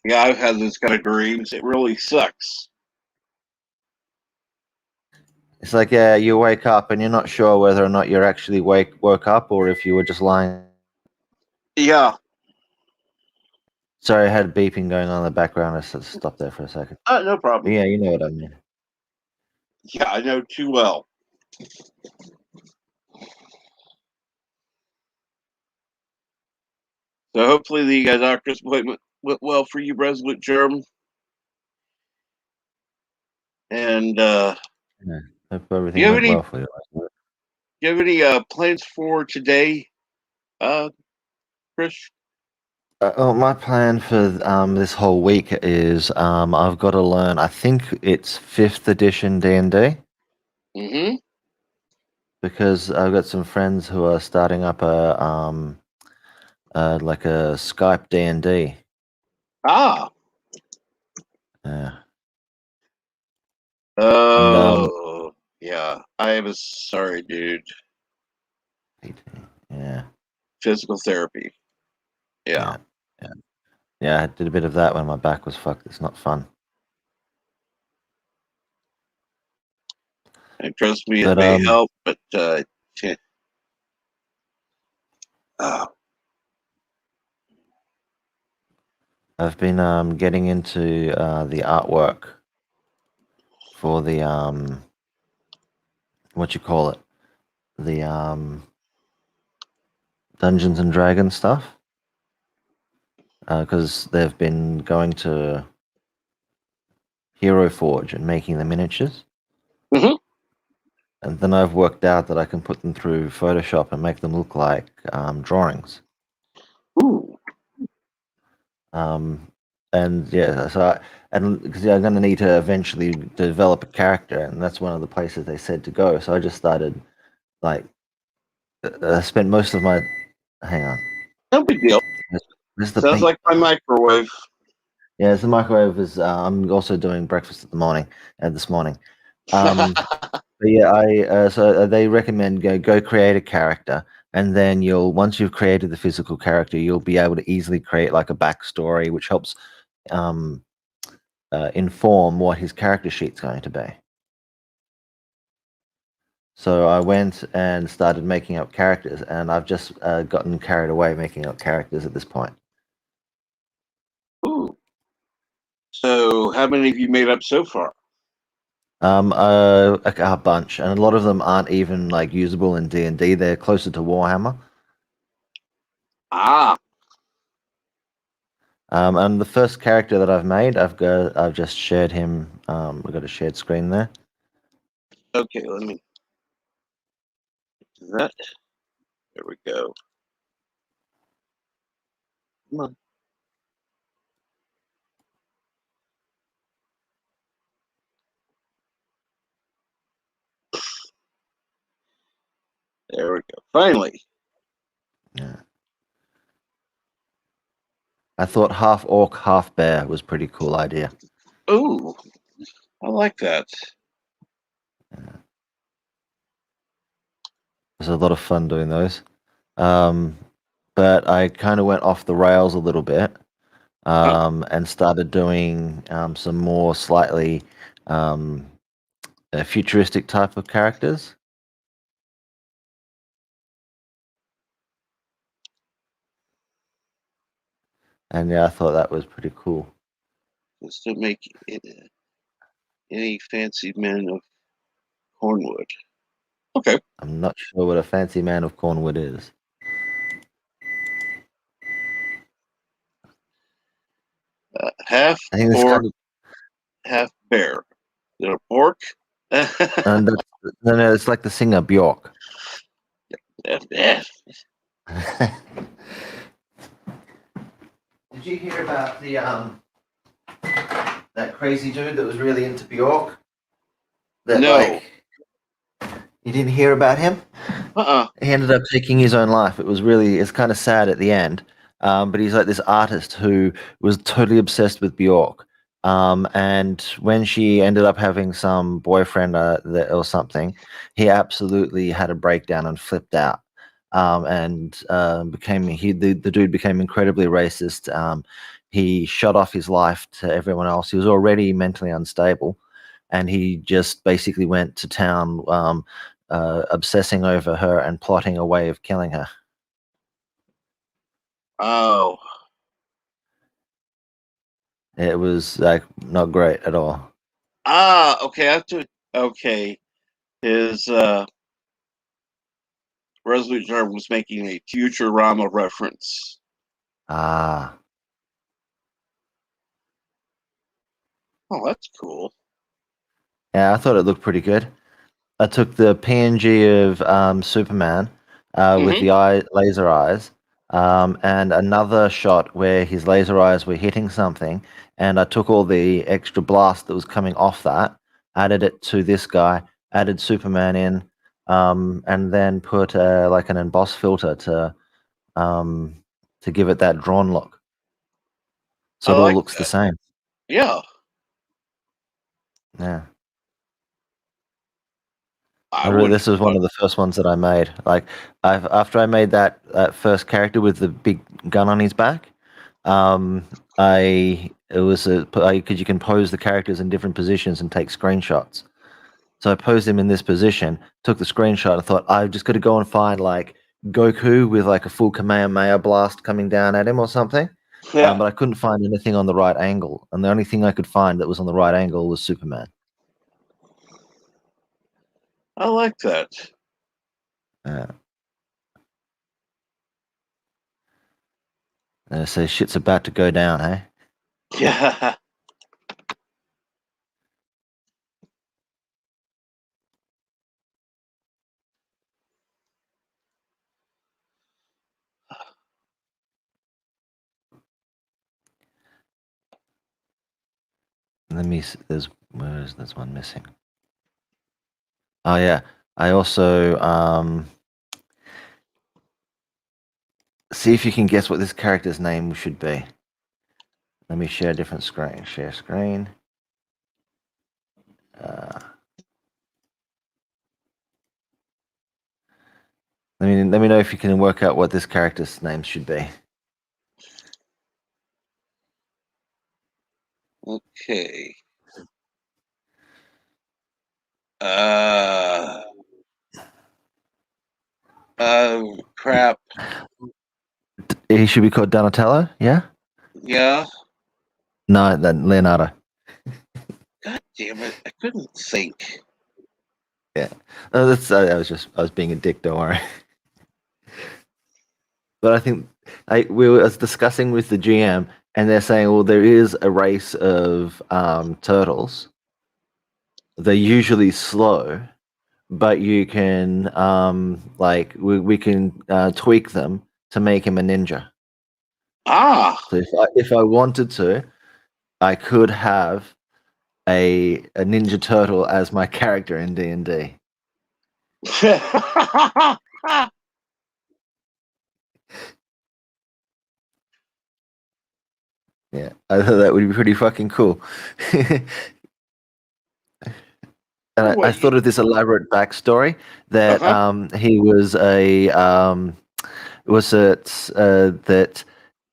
Yeah, I've had those kind of dreams. It really sucks. It's like, yeah, you wake up and you're not sure whether or not you're actually woke up or if you were just lying. Yeah. Sorry, I had beeping going on in the background. I stopped there for a second. No problem. But yeah, you know what I mean. Yeah, I know too well. So hopefully the doctor's appointment went well for you, Resolute Germ. And Yeah, hope everything went well for you. do you have any plans for today, Chris? My plan for this whole week is I've got to learn. I think it's 5th edition D&D. Mm-hmm. Because I've got some friends who are starting up like a Skype D&D. Yeah. Oh, yeah. I am sorry, dude. Yeah. Physical therapy. Yeah. Yeah, I did a bit of that when my back was fucked. It's not fun. And trust me, But, it may help, but I've been getting into the artwork for the what you call it, the Dungeons and Dragons stuff. because they've been going to Hero Forge and making the miniatures. Mhm. And then I've worked out that I can put them through Photoshop and make them look like drawings. Ooh. And yeah, and because I'm going to need to eventually develop a character, and that's one of the places they said to go. So I just started like spent most of my. Hang on, No big deal. this is the Sounds beep. like my microwave. Yeah, it's the microwave is. I'm also doing breakfast at the morning, this morning. But yeah, they recommend go create a character, and then once you've created the physical character, you'll be able to easily create like a backstory, which helps inform what his character sheet's going to be. So I went and started making up characters, and I've just gotten carried away making up characters at this point. Ooh. So, how many have you made up so far? A bunch, and a lot of them aren't even like usable in D&D. They're closer to Warhammer. Ah, And the first character that I've made, I've just shared him. We've got a shared screen there. okay. Let me do that. There we go. Come on. There we go. Finally. Yeah. I thought half orc, half bear was a pretty cool idea. Ooh, I like that. It was a lot of fun doing those. But I kind of went off the rails a little bit and started doing some more slightly futuristic type of characters. And yeah, I thought that was pretty cool. Just don't make any fancy men of Cornwood. Okay. I'm not sure what a fancy man of Cornwood is. Half I think this orc, kind of, half bear. Is it a pork? and no, it's like the singer Bjork. Did you hear about the that crazy dude that was really into Bjork? That No. you didn't hear about him? He ended up taking his own life. It's kind of sad at the end. But he's like this artist who was totally obsessed with Bjork. And when she ended up having some boyfriend or something, he absolutely had a breakdown and flipped out. And the dude became incredibly racist. He shut off his life to everyone else. He was already mentally unstable, and he just basically went to town, obsessing over her and plotting a way of killing her. Oh. It was like not great at all. Okay. I have to. Okay. His Resolute Jar was making a Futurama reference. Ah, Oh, that's cool. yeah, I thought it looked pretty good. I took the PNG of Superman with Mhm. the laser eyes, and another shot where his laser eyes were hitting something, and I took all the extra blast that was coming off that, added it to this guy, added Superman in, and then put like an emboss filter um, to give it that drawn look, so I it all like looks the that. same. Yeah. Yeah. I would This was one of the first ones that I made. Like, after I made that first character with the big gun on his back, I it was because you can pose the characters in different positions and take screenshots. So I posed him in this position, took the screenshot. I thought I've just got to go and find like Goku with like a full Kamehameha blast coming down at him or something. Yeah. But I couldn't find anything on the right angle, and the only thing I could find that was on the right angle was Superman. I like that. Yeah. So shit's about to go down, eh? Yeah. There's one missing. Oh yeah. I also see if you can guess what this character's name should be. Let me share a different screen. Share screen. Let me know if you can work out what this character's name should be. Okay. Crap. He should be called Donatello. Yeah. Yeah. No, then Leonardo. God damn it! I couldn't think. Yeah. That's. I was being a dick. Don't worry. But I think we were discussing with the GM, and they're saying, well, there is a race of turtles. They're usually slow, but you can we can tweak them to make him a ninja. Ah. So if I wanted to, I could have a ninja turtle as my character in D&D. Yeah, I thought that would be pretty fucking cool. And I thought of this elaborate backstory that he was a that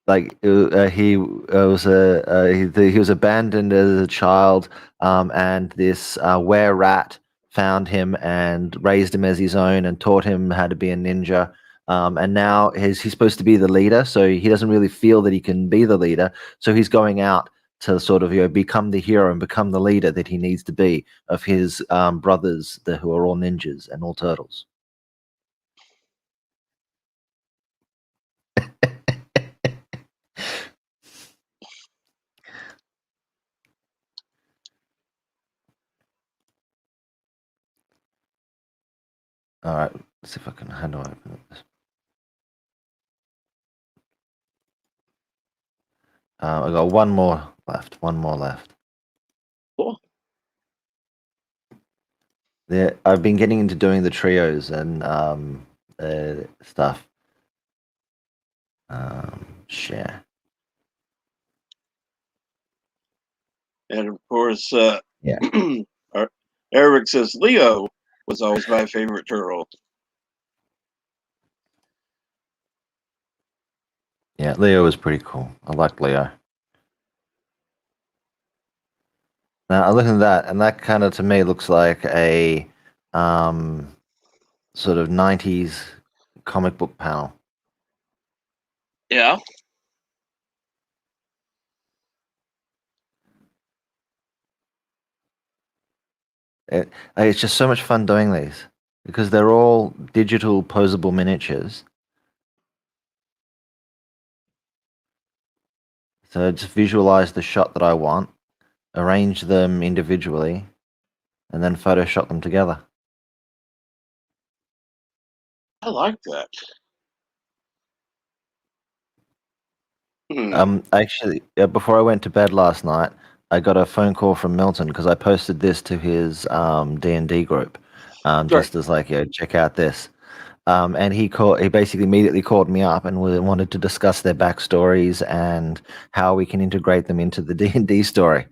like he was he was abandoned as a child, and this were rat found him and raised him as his own and taught him how to be a ninja. And now he's supposed to be the leader, so he doesn't really feel that he can be the leader. So he's going out to sort of become the hero and become the leader that he needs to be of his brothers who are all ninjas and all turtles. All right, let's see if I can. How do I open this? I got one more left. One more left. Cool. Yeah, I've been getting into doing the trios and stuff. Share. And of course, Yeah. Eric says Leo was always my favorite turtle. Yeah, Leo was pretty cool. I like Leo. Now I look at that, and that kind of to me looks like a sort of 90s comic book panel. Yeah. It's just so much fun doing these because they're all digital posable miniatures. So just visualize the shot that I want, arrange them individually, and then Photoshop them together. I like that. Actually, before I went to bed last night, I got a phone call from Milton because I posted this to his D&D group, just as like, check out this. And he basically immediately called me up and wanted to discuss their backstories and how we can integrate them into the D&D story.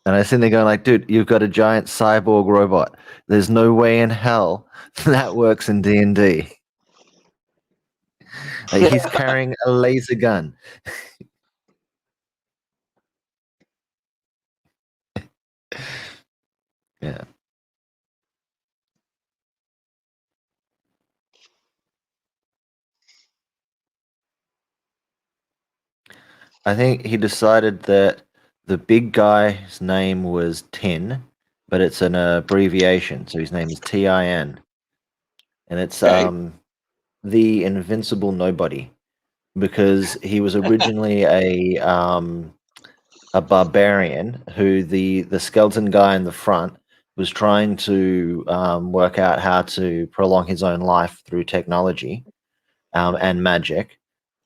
And I was sitting there going like, dude, you've got a giant cyborg robot. There's no way in hell that works in D&D. Like, he's carrying a laser gun. Yeah. I think he decided that the big guy's name was Tin, but it's an abbreviation, so his name is TIN. And it's the Invincible Nobody. because he was originally a barbarian who the skeleton guy in the front was trying to work out how to prolong his own life through technology and magic.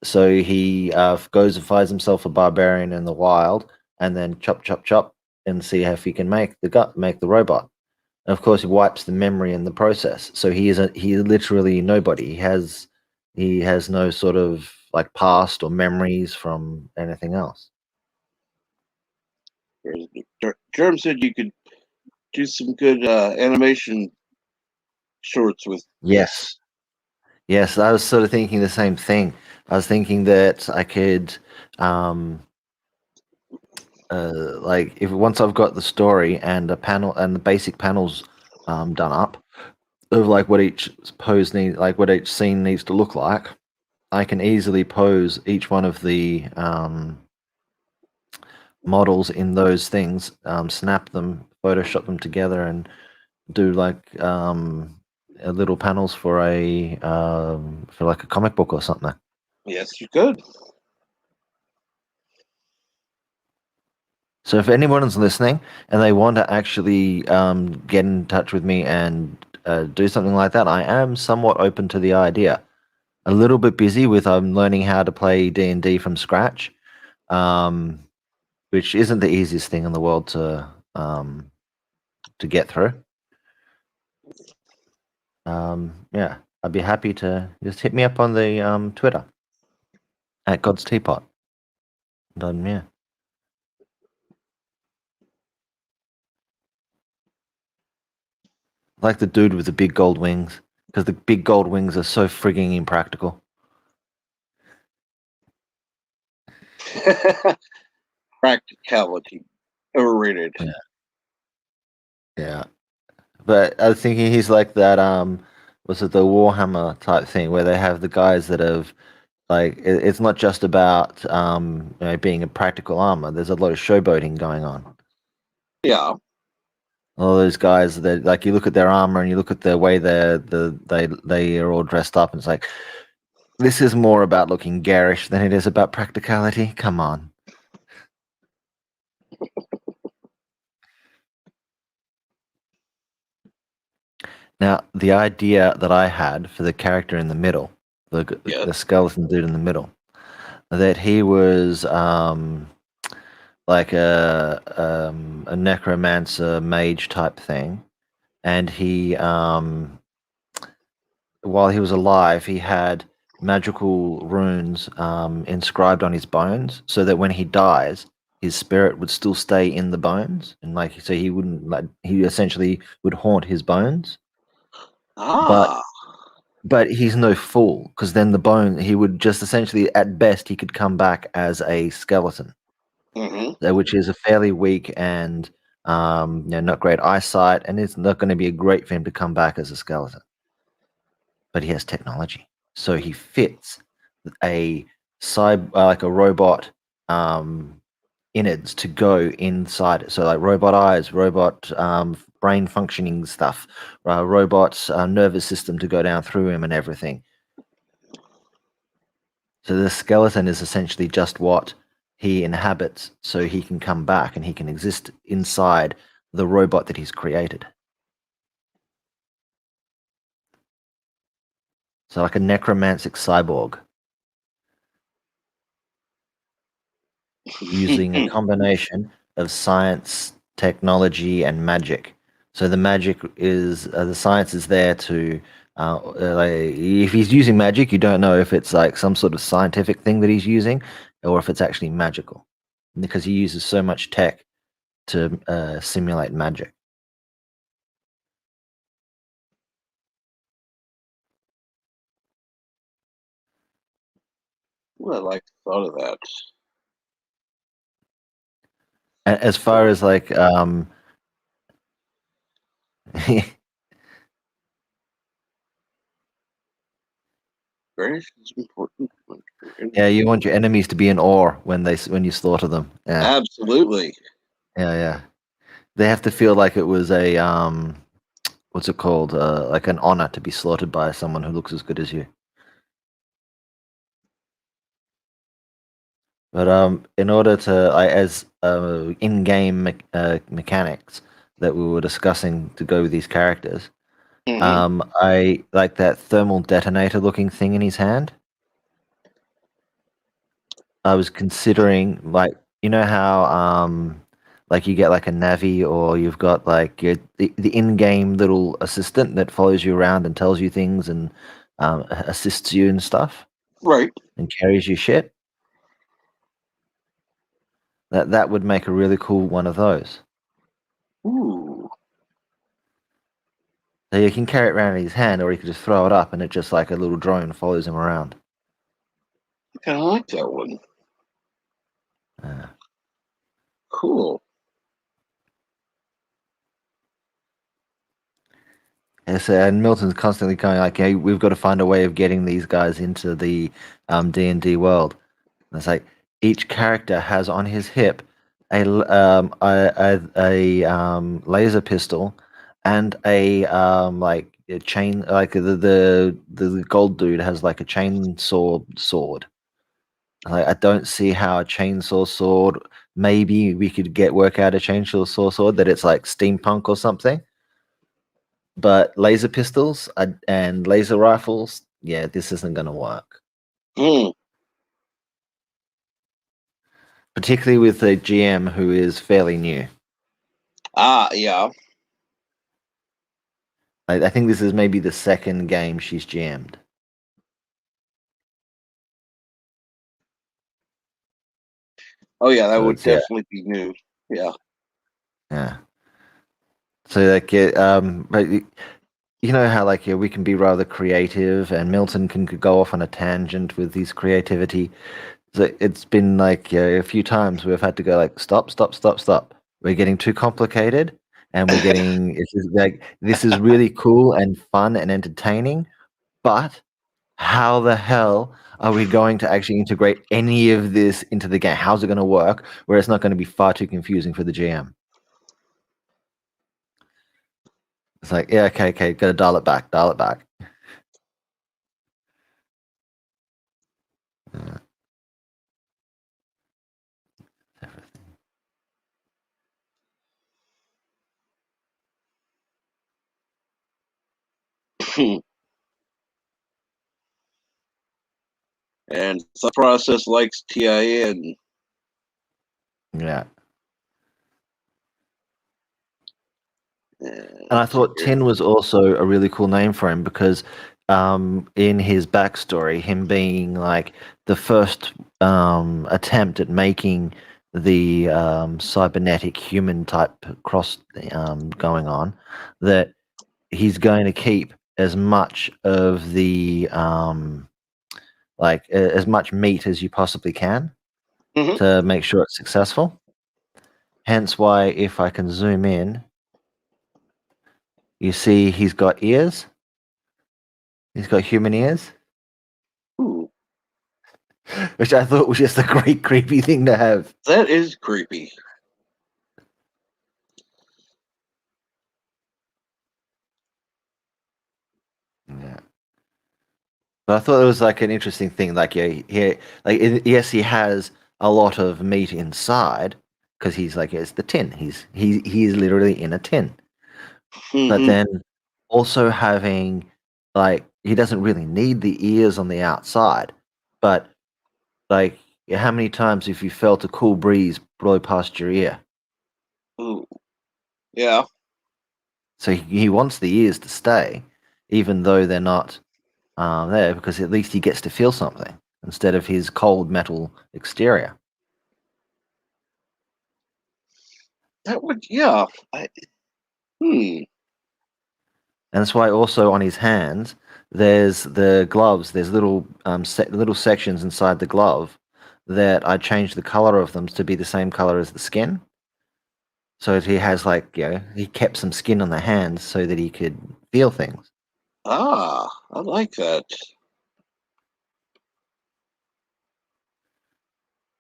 So he goes and finds himself a barbarian in the wild, and then chop, chop, chop, and see if he can make the robot. And of course, he wipes the memory in the process. So he literally nobody. He has no sort of like past or memories from anything else. Germ said you could do some good animation shorts with. Yes. Yes, I was sort of thinking the same thing. I was thinking that I could, like, if once I've got the story and the panel and the basic panels done up of like what each what each scene needs to look like, I can easily pose each one of the models in those things, snap them, Photoshop them together, and do like little panels for like a comic book or something. Yes, you could. So if anyone's listening and they want to actually get in touch with me and do something like that, I am somewhat open to the idea. A little bit busy with learning how to play D&D from scratch, which isn't the easiest thing in the world to get through. Yeah, I'd be happy to just hit me up on the Twitter at God's Teapot. And yeah. Like the dude with the big gold wings, because the big gold wings are so frigging impractical. Practicality. Overrated. Yeah. But I was thinking he's like that, was it the Warhammer type thing where they have the guys that have, like, it's not just about, being a practical armor. There's a lot of showboating going on. Yeah. All those guys that, like, you look at their armor and you look at the way they are all dressed up, and it's like, this is more about looking garish than it is about practicality. Come on. Now, the idea that I had for the character in the middle, the skeleton dude in the middle, that he was like a necromancer mage type thing, and he while he was alive, he had magical runes inscribed on his bones, so that when he dies, his spirit would still stay in the bones, and like so he wouldn't he essentially would haunt his bones. But he's no fool, because then he would just essentially, at best, he could come back as a skeleton, which is a fairly weak and not great eyesight, and it's not going to be great for him to come back as a skeleton. But he has technology, so he fits like a robot innards to go inside it. So like robot eyes, robot brain functioning stuff, robot nervous system to go down through him and everything. So the skeleton is essentially just what he inhabits, so he can come back and he can exist inside the robot that he's created. So like a necromantic cyborg. Using a combination of science, technology, and magic. So the magic is the science is there to. Like, if he's using magic, you don't know if it's like some sort of scientific thing that he's using, or if it's actually magical, because he uses so much tech to simulate magic. Well, I like the thought of that. As far as like Very important. yeah, you want your enemies to be in awe when you slaughter them. Yeah. Absolutely. Yeah. They have to feel like it was a what's it called? Like an honor to be slaughtered by someone who looks as good as you. But in order to, as in-game mechanics that we were discussing to go with these characters, I like that thermal detonator-looking thing in his hand. I was considering, like, you know how like you get like a Navi, or you've got like the in-game little assistant that follows you around and tells you things and assists you and stuff Right. and carries you shit. That would make a really cool one of those. Ooh. So you can carry it around in his hand, or you could just throw it up and it just like a little drone follows him around. I kind of like that one. Cool. And Milton's constantly going like, "Hey, we've got to find a way of getting these guys into the D&D world." And it's like each character has on his hip a laser pistol and a like a chain, like the gold dude has like a chainsaw sword. Like, I don't see how a chainsaw sword. Maybe we could work out a chainsaw sword that it's like steampunk or something. But laser pistols and laser rifles, yeah, this isn't going to work. Particularly with the GM who is fairly new. Yeah. I think this is maybe the second game she's GM'd. Oh, yeah, that So would it's, yeah. definitely be new. Yeah. Yeah. So like, but you know how like we can be rather creative, and Milton can go off on a tangent with his creativity. So it's been like a few times we've had to go like stop. We're getting too complicated, and we're getting it's just like this is really cool and fun and entertaining, but how the hell are we going to actually integrate any of this into the game? How's it going to work where it's not going to be far too confusing for the GM? It's like, yeah, okay, gotta dial it back. And the process likes TIN. Yeah. And I thought Tin was also a really cool name for him because in his backstory, him being like the first attempt at making the cybernetic human type cross going on, that he's going to keep as much of the as much meat as you possibly can to make sure it's successful. Hence why, if I can zoom in, you see he's got ears. He's got human ears. Ooh, Which I thought was just a great creepy thing to have. that is creepy. Yeah. But I thought it was like an interesting thing. Like, yes, he has a lot of meat inside because he's like, it's the tin. He is literally in a tin. But then also having like he doesn't really need the ears on the outside, but like how many times have you felt a cool breeze blow past your ear? Ooh. Yeah. So he wants the ears to stay, even though they're not there, because at least he gets to feel something instead of his cold metal exterior. That would, yeah. And that's why also on his hands, there's the gloves. There's little little sections inside the glove that I changed the color of them to be the same color as the skin. So he has like, he kept some skin on the hands so that he could feel things. I like that.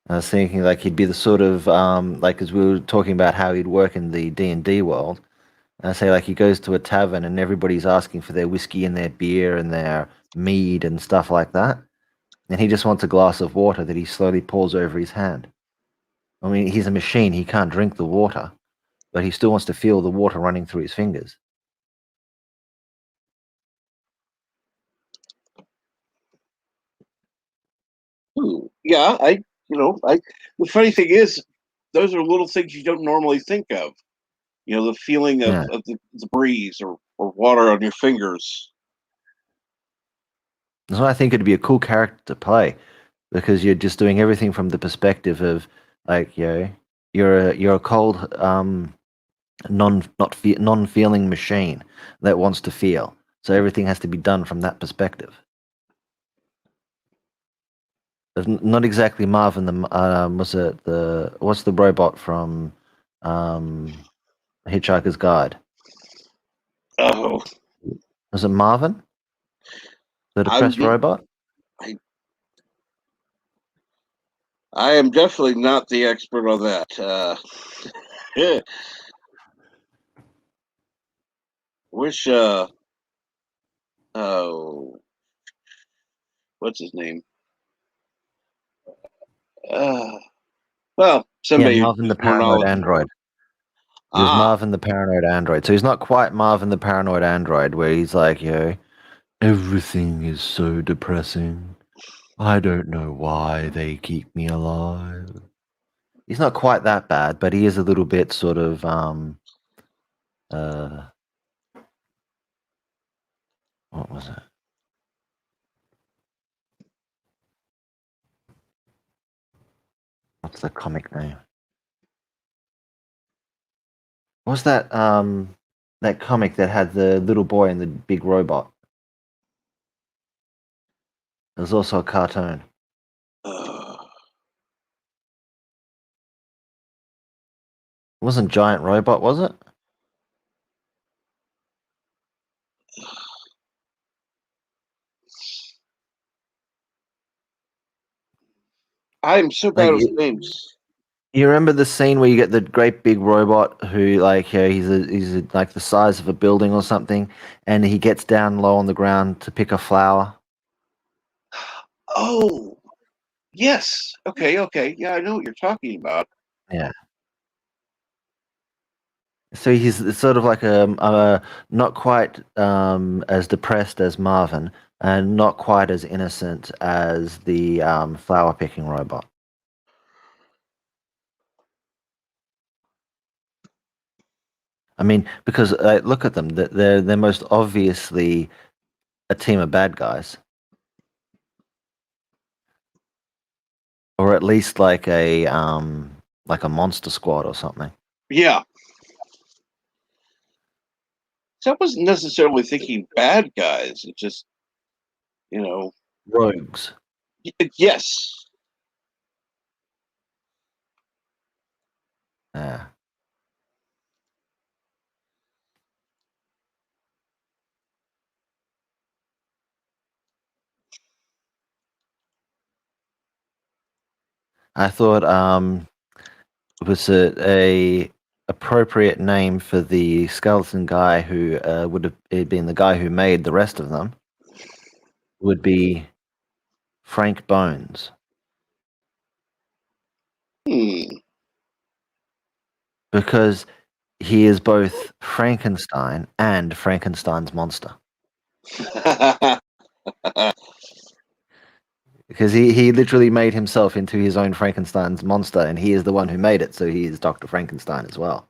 I was thinking like he'd be the sort of like, as we were talking about how he'd work in the D&D world. I say like he goes to a tavern and everybody's asking for their whiskey and their beer and their mead and stuff like that. and he just wants a glass of water that he slowly pours over his hand. I mean, he's a machine; he can't drink the water, but he still wants to feel the water running through his fingers. Yeah, I. The funny thing is, those are little things you don't normally think of. The feeling of, Yeah. the breeze or water on your fingers. So I think it'd be a cool character to play because you're just doing everything from the perspective of like you're a cold non feeling machine that wants to feel. So everything has to be done from that perspective. Not exactly Marvin. Was it the what's the robot from Hitchhiker's Guide? Oh, Was it Marvin, the I'm depressed robot? I, I am definitely not the expert on that. Yeah, wish oh, what's his name? Uh, well, Yeah, somebody Marvin the who's more paranoid knowledgeable. android. He was Ah, Marvin the paranoid android. So he's not quite Marvin the paranoid android, where he's like, everything is so depressing. I don't know why they keep me alive. He's not quite that bad, but he is a little bit sort of uh what was it? What's the comic name? What's that comic that had the little boy and the big robot? It was also a cartoon. uh, It wasn't Giant Robot, was it? I'm so Like bad with names. you remember the scene where you get the great big robot who, like, like the size of a building or something, and he gets down low on the ground to pick a flower. Oh, yes. Okay. Yeah, I know what you're talking about. Yeah. So he's sort of like a not quite as depressed as Marvin, and not quite as innocent as the flower picking robot. I mean, because look at them; they're most obviously a team of bad guys, or at least like a monster squad or something. Yeah. So I wasn't necessarily thinking bad guys. It just, you know, Rogues. yes. Yeah. I thought was a appropriate name for the skeleton guy who would have been the guy who made the rest of them would be Frank Bones, Hmm. because he is both Frankenstein and Frankenstein's monster. Because he literally made himself into his own Frankenstein's monster, and he is the one who made it, so he is Dr. Frankenstein as well.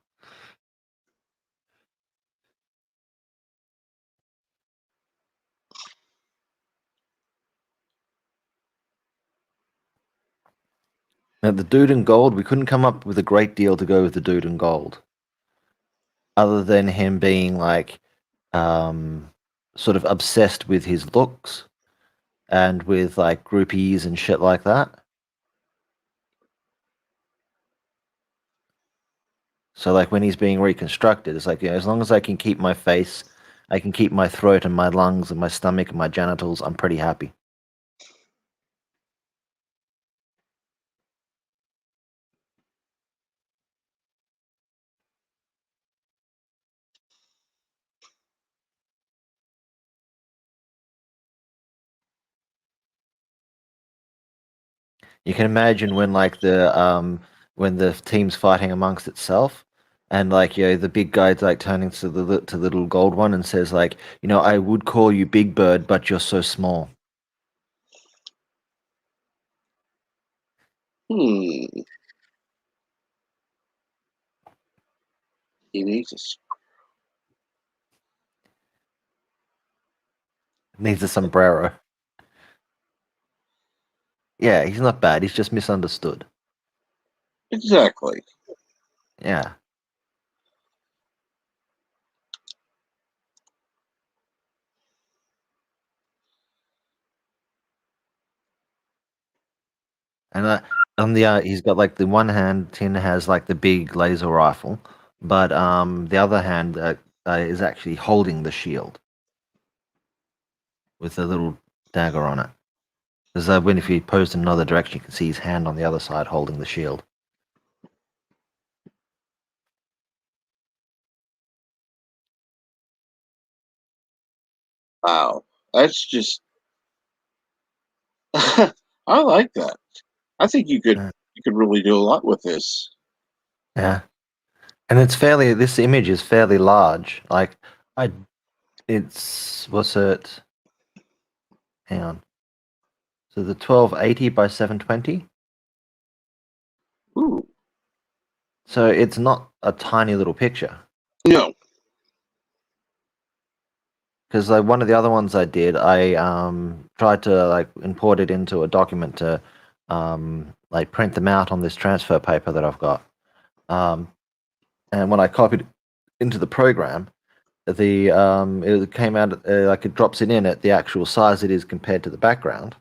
Now, the dude in gold, we couldn't come up with a great deal to go with the dude in gold, other than him being like sort of obsessed with his looks and with like groupies and shit like that. So like when he's being reconstructed, it's like, as long as I can keep my face, I can keep my throat and my lungs and my stomach and my genitals, I'm pretty happy. You can imagine when when the team's fighting amongst itself, and the big guy's like turning to the little gold one and says like, I would call you Big Bird, but you're so small. He needs a Needs a sombrero. Yeah, he's not bad. He's just misunderstood. Exactly. Yeah. And he's got like the one hand. Tin has like the big laser rifle, but the other hand is actually holding the shield with a little dagger on it. Because when if he posed in another direction, you can see his hand on the other side holding the shield. Wow. That's just I like that. I think you could really do a lot with this. Yeah, and this image is fairly large. Like what's it? Hang on. So the 1280 by 720. Ooh. So it's not a tiny little picture. No. Because like one of the other ones I did, I tried to like import it into a document to like print them out on this transfer paper that I've got. And when I copied it into the program, it came out like it drops it in at the actual size it is compared to the background,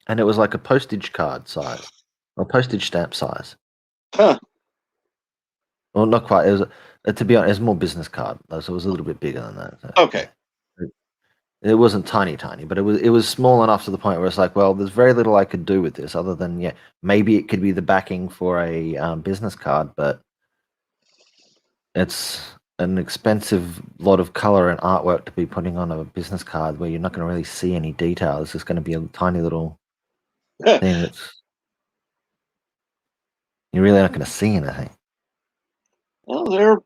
and it was like a postage card size or postage stamp size. Huh. Well, not quite. It was to be honest, it was more business card, so it was a little bit bigger than that. So, Okay. yeah. It wasn't tiny, but it was small enough to the point where it's like, well, there's very little I could do with this other than maybe it could be the backing for a business card, but it's an expensive lot of color and artwork to be putting on a business card where you're not going to really see any detail. It's just going to be a tiny little thing that's you're really not going to see anything. Well, there are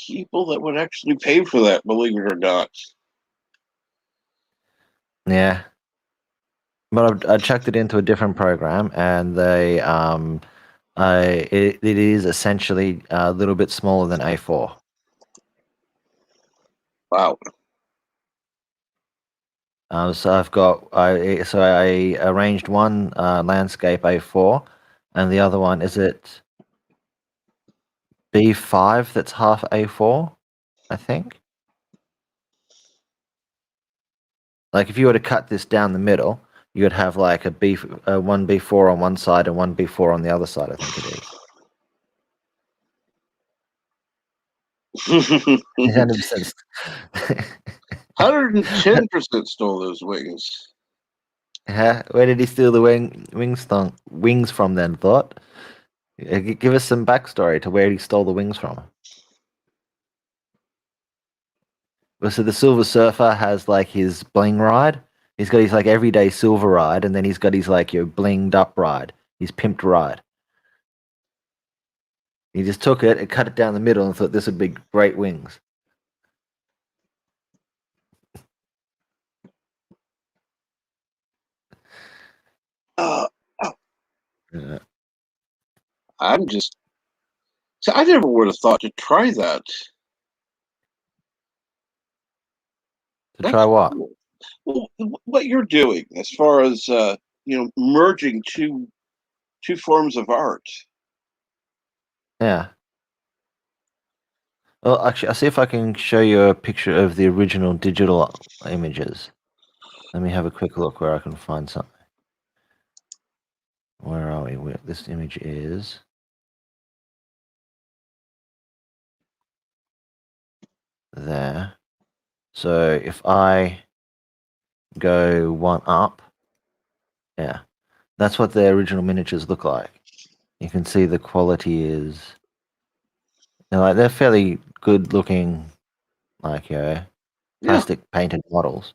people that would actually pay for that, believe it or not. Yeah, but I chucked it into a different program, and it is essentially a little bit smaller than A4. Wow. So I arranged one landscape A4, and the other one is it B5 that's half A4, I think. Like if you were to cut this down the middle, you would have like one B4 on one side and one B4 on the other side. I think it is. 100%. 110% stole those wings. Where did he steal the wings from then, Thought? Give us some backstory to where he stole the wings from. Well, so the Silver Surfer has like his bling ride. He's got his like everyday silver ride, and then he's got his like your blinged up ride, his pimped ride. He just took it and cut it down the middle and thought this would be great wings. Oh, Yeah. So I never would have thought to try that. To try what? Cool. Well, what you're doing as far as merging two forms of art. Yeah. Well, actually, I'll see if I can show you a picture of the original digital images. Let me have a quick look where I can find something. Where are we? This image is there. So if I go one up, yeah, that's what the original miniatures look like. You can see the quality is, they're fairly good looking, like plastic painted models.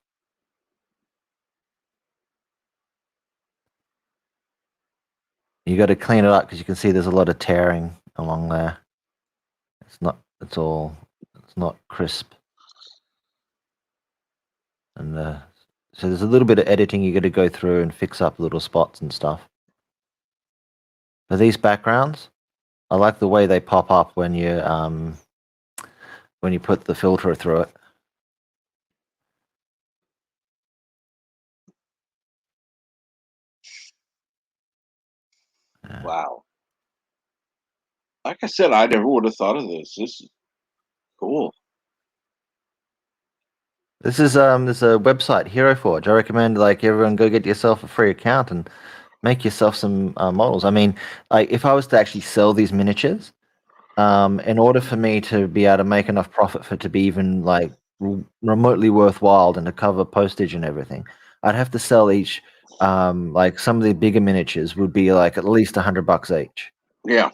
You got to clean it up because you can see there's a lot of tearing along there. It's not. It's not crisp. And so there's a little bit of editing you got to go through and fix up little spots and stuff. For these backgrounds, I like the way they pop up when you put the filter through it. Wow. Like I said, I never would have thought of this. This is cool. This is there's a website, Hero Forge. I recommend like everyone go get yourself a free account and make yourself some models. I mean, like if I was to actually sell these miniatures, in order for me to be able to make enough profit for it to be even like remotely worthwhile and to cover postage and everything, I'd have to sell each. Like some of the bigger miniatures would be like at least $100 each. Yeah.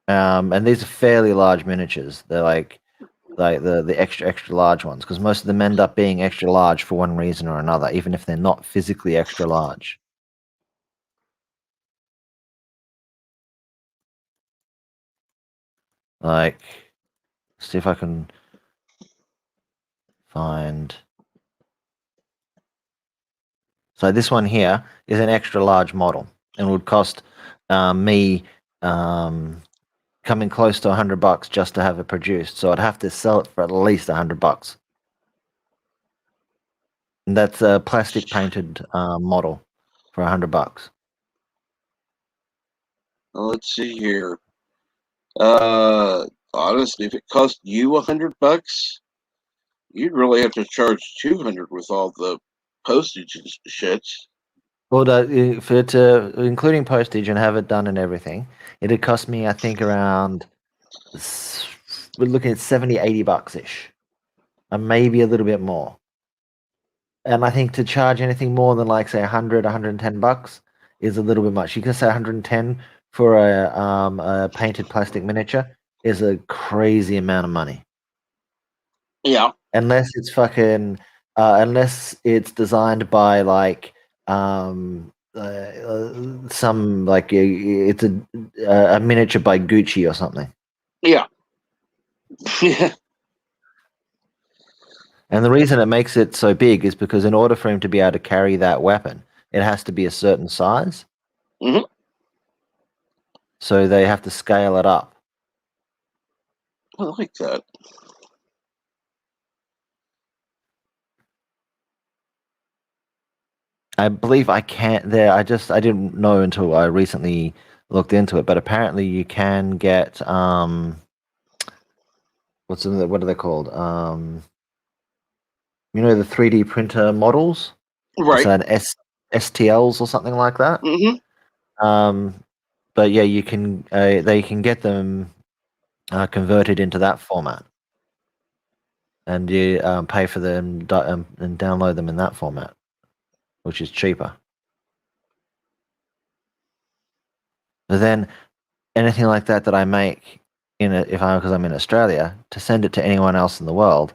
And these are fairly large miniatures. They're like the extra large ones, because most of them end up being extra large for one reason or another, even if they're not physically extra large. Like, see if I can find. So this one here is an extra large model and would cost me coming close to $100 just to have it produced. So I'd have to sell it for at least $100. And that's a plastic painted model for $100. Well, let's see here. Honestly, if it cost you $100, you'd really have to charge 200 with all the postage and shit. Well, for including postage and have it done and everything, it'd cost me, I think, around we're looking at $70-$80 ish, and maybe a little bit more. And I think to charge anything more than like say $110 is a little bit much. You can say 110 for a painted plastic miniature is a crazy amount of money. Yeah. Unless it's unless it's designed by like some like it's a miniature by Gucci or something. Yeah. And the reason it makes it so big is because in order for him to be able to carry that weapon, it has to be a certain size. Mhm. So they have to scale it up. I like that. I believe I can't there. I didn't know until I recently looked into it, but apparently you can get what are they called? You know, the 3D printer models? Right. It's an STLs or something like that. Mm-hmm. But yeah, you can they can get them converted into that format, and you pay for them and download them in that format, which is cheaper. But then anything like that I make because I'm in Australia, to send it to anyone else in the world,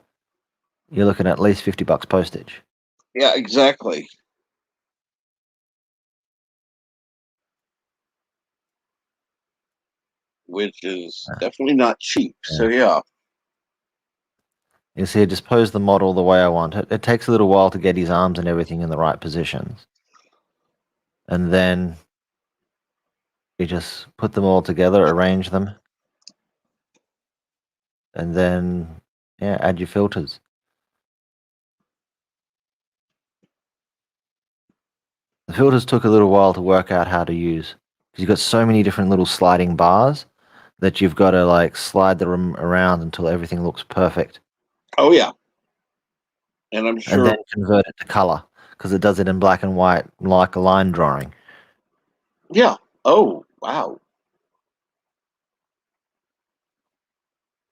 you're looking at least $50 postage. Yeah, exactly. Which is definitely not cheap. So yeah. You see, I just pose the model the way I want it. It takes a little while to get his arms and everything in the right positions. And then you just put them all together, arrange them, and then add your filters. The filters took a little while to work out how to use, because you've got so many different little sliding bars that you've got to like slide them around until everything looks perfect. Oh yeah. And I'm sure. And then convert it to color, because it does it in black and white like a line drawing. Yeah. Oh wow.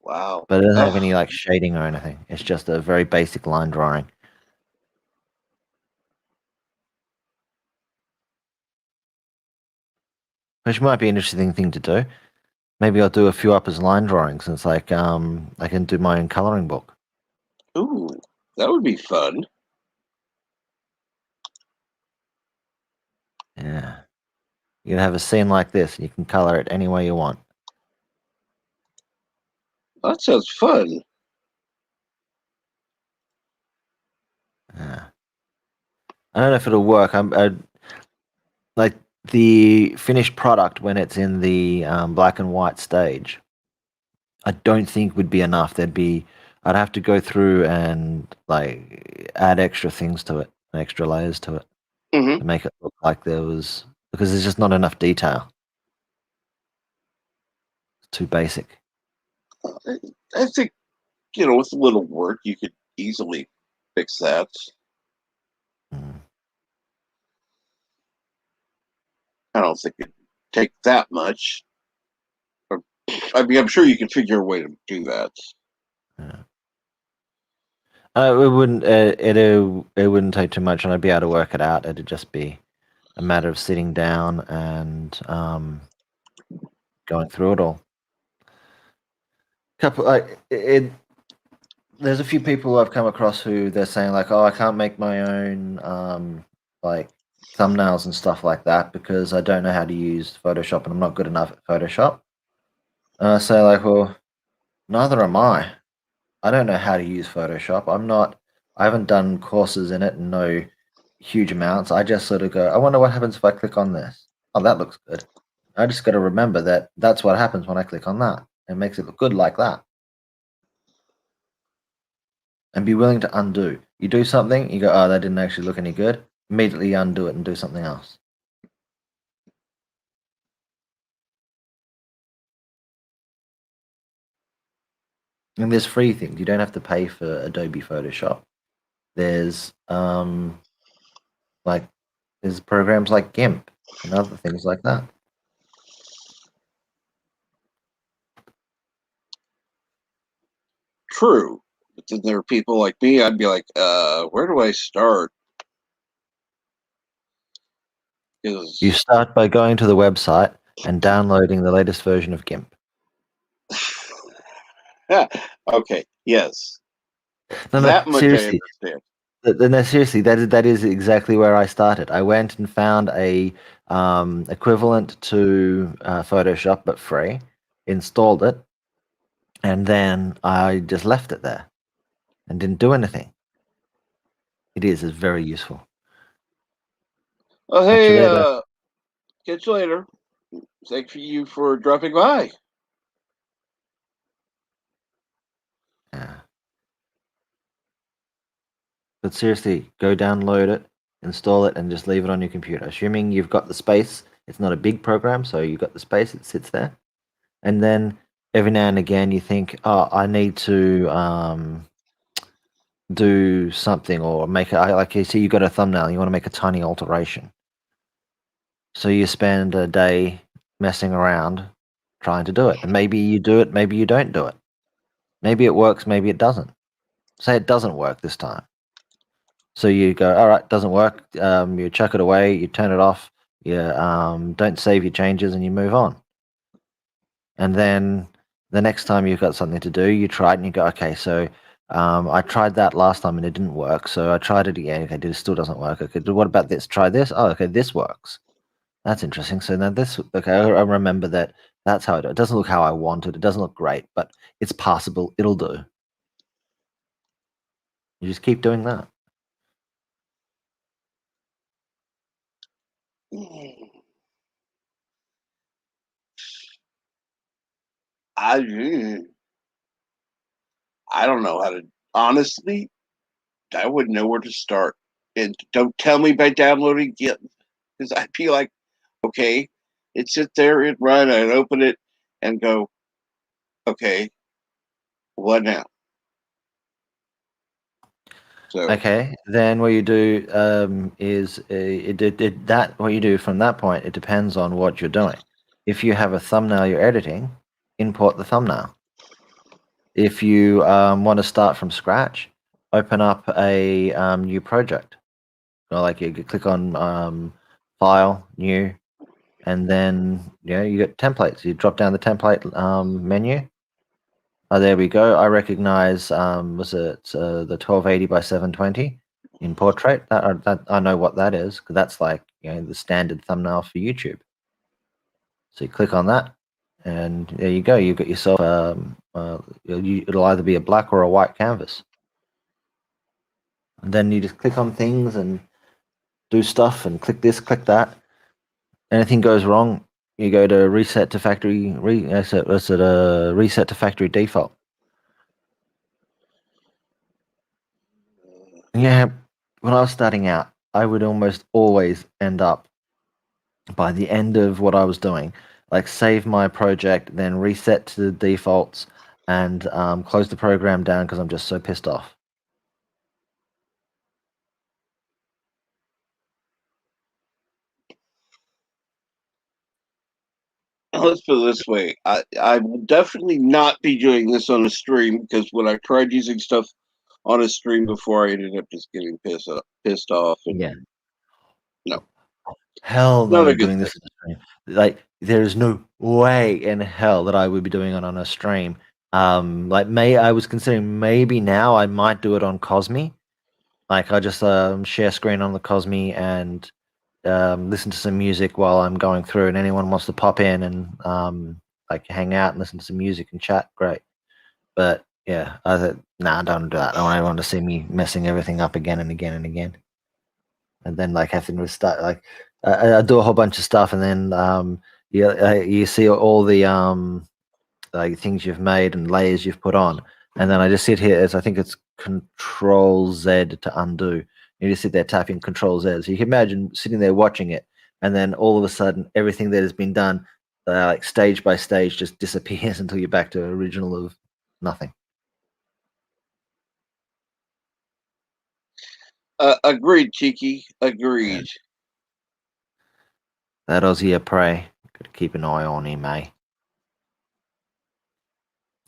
Wow. But it doesn't have any like shading or anything. It's just a very basic line drawing. Which might be an interesting thing to do. Maybe I'll do a few up as line drawings, and it's like I can do my own coloring book. Ooh, that would be fun. Yeah. You can have a scene like this, and you can color it any way you want. That sounds fun. Yeah. I don't know if it'll work. Like the finished product when it's in the black and white stage. I don't think would be enough. I'd have to go through and like add extra things to it, extra layers to it Hmm. to make it look like there was, because there's just not enough detail. It's too basic. I think, with a little work, you could easily fix that. Mm. I don't think it'd take that much. I mean, I'm sure you can figure a way to do that. Yeah. It wouldn't. It wouldn't take too much, and I'd be able to work it out. It'd just be a matter of sitting down and going through it all. Couple like it. There's a few people I've come across who they're saying like, "Oh, I can't make my own like thumbnails and stuff like that because I don't know how to use Photoshop and I'm not good enough at Photoshop." And I say like, "Well, neither am I. I don't know how to use Photoshop. I haven't done courses in it and know huge amounts. I just sort of go, I wonder what happens if I click on this. Oh, that looks good. I just got to remember that that's what happens when I click on that. It makes it look good like that. And be willing to undo. You do something, you go, oh, that didn't actually look any good. Immediately undo it and do something else. And there's free things. You don't have to pay for Adobe Photoshop. There's like there's programs like GIMP and other things like that. True. But then there are people like me, I'd be like, where do I start? You start by going to the website and downloading the latest version of GIMP. Okay, yes. No, That much seriously. I understand. No, seriously, that is exactly where I started. I went and found a equivalent to Photoshop, but free, installed it, and then I just left it there and didn't do anything. It's very useful. Oh, Catch you hey, later. catch you later. Thank you for dropping by. Yeah. But seriously, go download it, install it, and just leave it on your computer. Assuming you've got the space, it's not a big program, so you've got the space, it sits there. And then every now and again, you think, oh, I need to do something or make it. Like you see, you got a thumbnail, you want to make a tiny alteration. So you spend a day messing around trying to do it. And maybe you do it, maybe you don't do it. Maybe it works, maybe it doesn't. Say it doesn't work this time. So you go, all right, doesn't work. You chuck it away, you turn it off, you don't save your changes, and you move on. And then the next time you've got something to do, you try it and you go, okay, so I tried that last time and it didn't work. So I tried it again. Okay, it still doesn't work. Okay, what about this? Try this. Oh, okay, this works. That's interesting. So now this, okay, I remember that. That's how it doesn't look how I want it. It doesn't look great, but it's passable. It'll do. You just keep doing that. I I don't know how to. Honestly, I wouldn't know where to start. And don't tell me by downloading it, because I'd be like, okay, it sit there, it run, I'd open it and go, okay, what now? So Okay, then what you do is that what you do from that point. It depends on what you're doing. If you have a thumbnail you're editing, import the thumbnail. If you want to start from scratch, open up a new project. So like you click on File, New, and then you get templates. You drop down the template menu. Oh, there we go. I recognize was it the 1280 by 720 in portrait? That I know what that is because that's like the standard thumbnail for YouTube. So you click on that, and there you go. You've got yourself. It'll either be a black or a white canvas. And then you just click on things and do stuff, and click this, click that. Anything goes wrong, you go to reset to factory. Reset to factory default. Yeah, when I was starting out, I would almost always end up by the end of what I was doing, like save my project, then reset to the defaults, and close the program down because I'm just so pissed off. Let's put it this way: I will definitely not be doing this on a stream, because when I tried using stuff on a stream before, I ended up just getting pissed off, and Yeah. no, Hell not no, a good doing thing. this on a stream. Like, there's no way in hell that I would be doing it on a stream. I was considering maybe now I might do it on Cosme. Like, I just share screen on the Cosme and listen to some music while I'm going through, and anyone wants to pop in and like hang out and listen to some music and chat, great. But yeah, I thought, nah, I don't do that. I don't want everyone to see me messing everything up again and again and again, and then like having to restart. Like I do a whole bunch of stuff, and then you see all the like things you've made and layers you've put on, and then I just sit here as I think it's Control Z to undo. You just sit there tapping Control Z. So you can imagine sitting there watching it, and then all of a sudden everything that has been done, like stage by stage, just disappears until you're back to original of nothing. Agreed, Cheeky. Agreed. That Aussie a prey. Got to keep an eye on him, mate.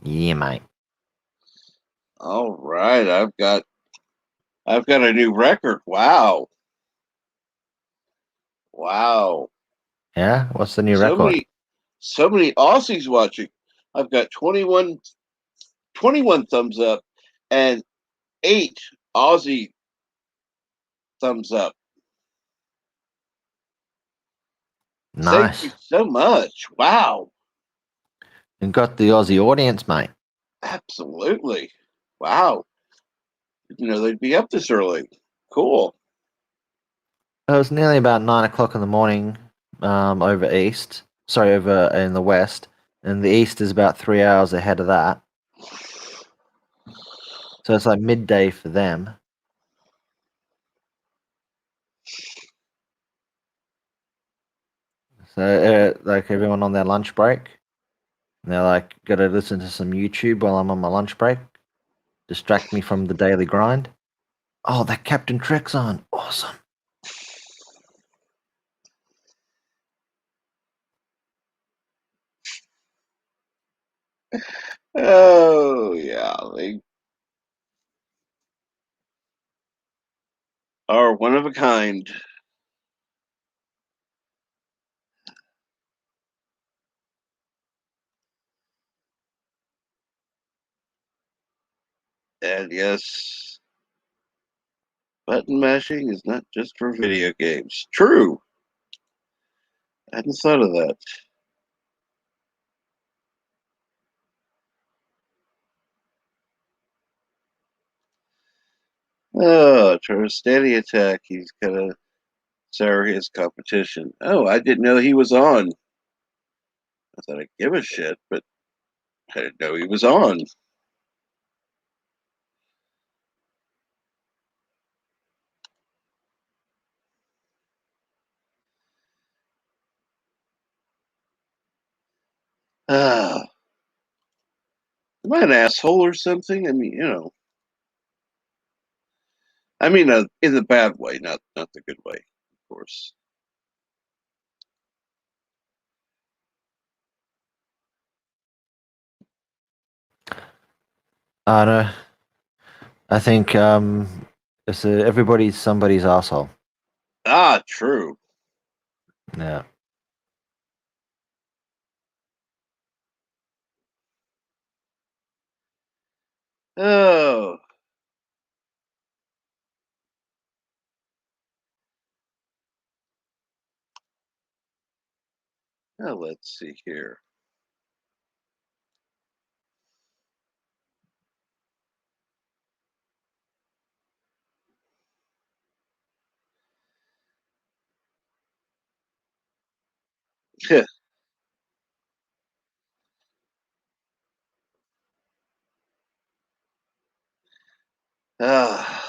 Yeah, mate. All right, I've got a new record. Wow, wow. Yeah, what's the new So record? many Aussies watching. I've got 21 thumbs up and 8 Aussie thumbs up. Thank you Nice. so much. Wow. And got the Aussie audience, mate. Absolutely. Wow. Didn't know they'd be up this early. Cool. It was nearly about 9 o'clock in the morning over east. Sorry, over in the west. And the east is about 3 hours ahead of that. So it's like midday for them. So like everyone on their lunch break. And they're like, gotta listen to some YouTube while I'm on my lunch break. Distract me from the daily grind. Oh, that Captain Trek's on. Awesome. Oh, yeah. They are one of a kind. And yes, button mashing is not just for video games. True. I hadn't thought of that. Oh, for a steady attack, he's gonna sour his competition. Oh, I didn't know he was on. I thought I'd give a shit, but I didn't know he was on. Ah, am I an asshole or something? I mean, I mean, in the bad way, not the good way, of course. I don't know. I think everybody's somebody's asshole. Ah, true. Yeah. Oh, Now let's see here. Ah,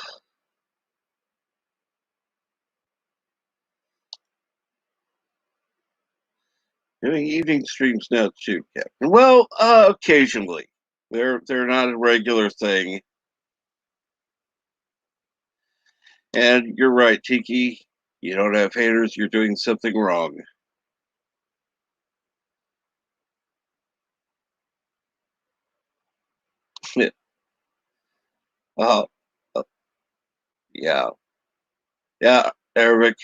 doing evening streams now too, Captain. Well, occasionally. They're not a regular thing. And you're right, Tiki. You don't have haters, you're doing something wrong. uh, uh, yeah. Yeah, Arabic.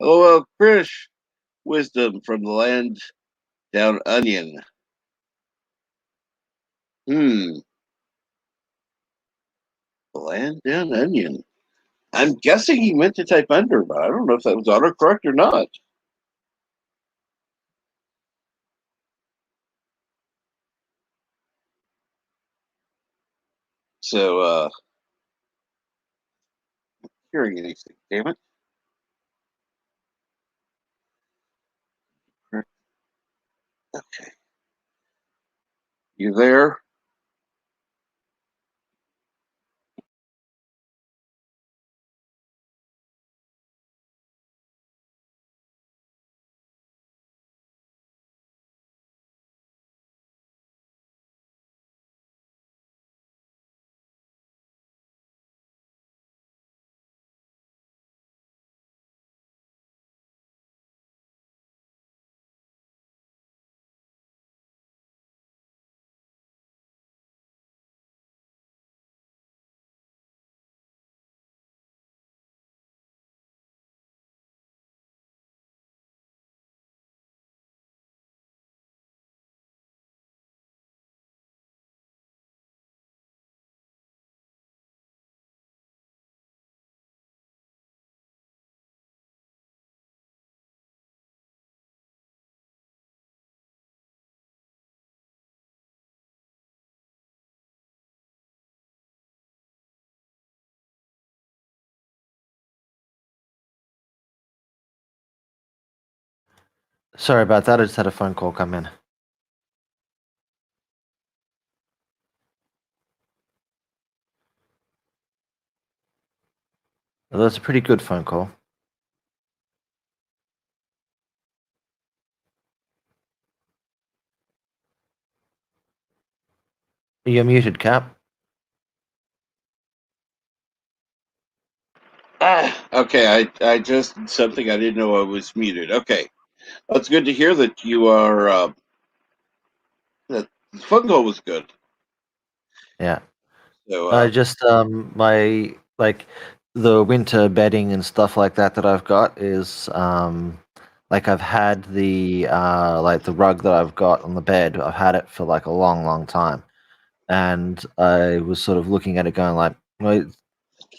Oh, well, Krish. Wisdom from the land down onion. Hmm. The land down onion. I'm guessing he meant to type under, but I don't know if that was autocorrect or not. So, hearing anything, damn it. Okay. You there? Sorry about that. I just had a phone call come in. Well, that's a pretty good phone call. You're muted, Cap. Okay. I just something I didn't know I was muted. Okay. Well, it's good to hear that you are. That the phone call was good. Yeah. So, I just my like the winter bedding and stuff like that I've got is like I've had the like the rug that I've got on the bed. I've had it for like a long, long time, and I was sort of looking at it, going like, well,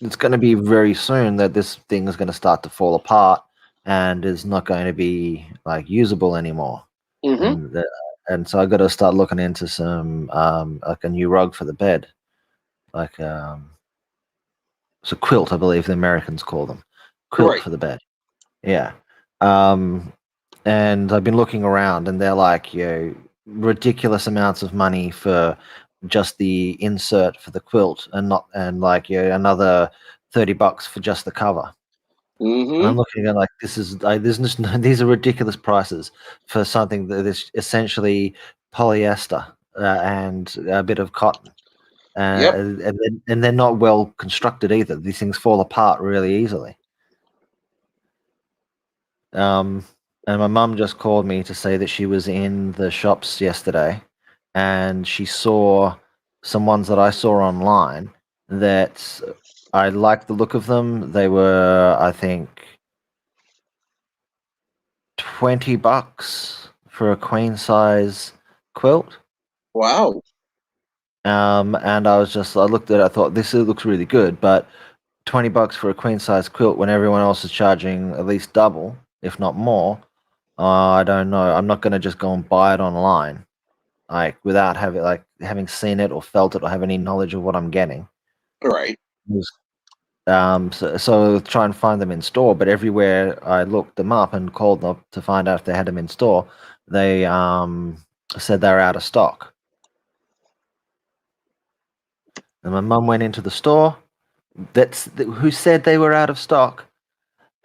it's going to be very soon that this thing is going to start to fall apart and is not going to be like usable anymore. mm-hmm. And and so I got to start looking into some like a new rug for the bed, like it's a quilt, I believe the Americans call them, quilt Right. for the bed. Yeah. Um, and I've been looking around, and they're like, ridiculous amounts of money for just the insert for the quilt, and not and like another $30 for just the cover. And Mm-hmm. I'm looking at like there's just these are ridiculous prices for something that is essentially polyester and a bit of cotton. Yep. And they're not well constructed either. These things fall apart really easily. And my mum just called me to say that she was in the shops yesterday, and she saw some ones that I saw online that I liked the look of them. They were, I think, $20 for a queen size quilt. Wow. And I looked at it, I thought this looks really good, but $20 for a queen size quilt when everyone else is charging at least double, if not more. Oh, I don't know. I'm not going to just go and buy it online, like without having seen it or felt it or have any knowledge of what I'm getting. All right. So try and find them in store, but everywhere I looked them up and called them up to find out if they had them in store, they said they were out of stock. And my mum went into the store. Who said they were out of stock,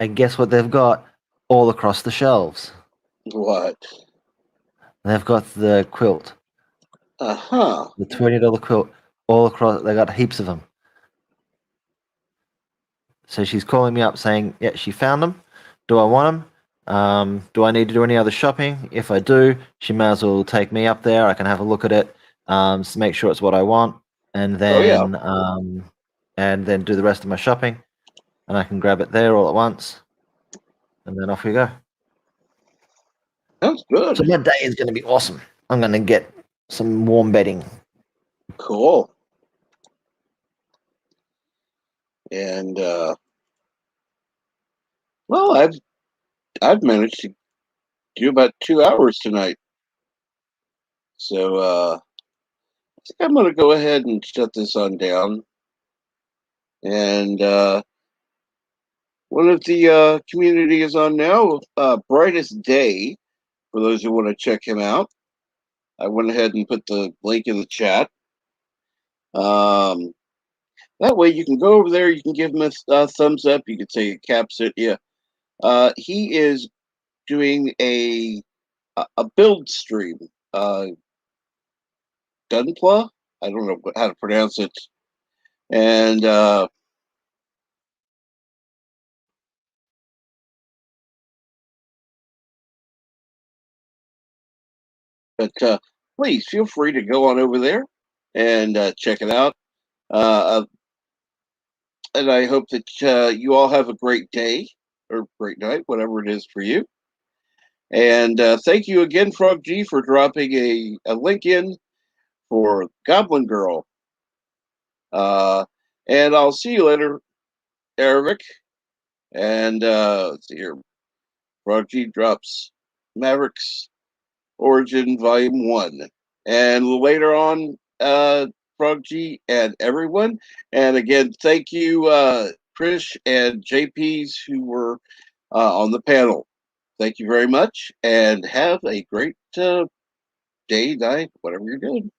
and guess what they've got all across the shelves? What? They've got the quilt, Uh-huh. the $20 quilt, all across. They got heaps of them. So she's calling me up saying, yeah, she found them. Do I want them? Do I need to do any other shopping? If I do, she may as well take me up there. I can have a look at it, to make sure it's what I want, and then do the rest of my shopping, and I can grab it there all at once, and then off we go. Sounds good. So my day is going to be awesome. I'm going to get some warm bedding. Cool. And well, I've managed to do about 2 hours tonight. So I think I'm gonna go ahead and shut this on down. And one of the community is on now, Brightest Day, for those who want to check him out. I went ahead and put the link in the chat. That way you can go over there, you can give him a thumbs up, you could say caps it, yeah. He is doing a build stream. Gunpla? I don't know how to pronounce it. And but please feel free to go on over there and check it out. And I hope that you all have a great day or great night, whatever it is for you. And thank you again, Frog G, for dropping a link in for Goblin Girl. And I'll see you later, Eric. And let's see here. Frog G drops Mavericks Origin Volume 1. And later on, Frog G and everyone. And again, thank you, Trish and JPs who were on the panel. Thank you very much, and have a great day, night, whatever you're doing.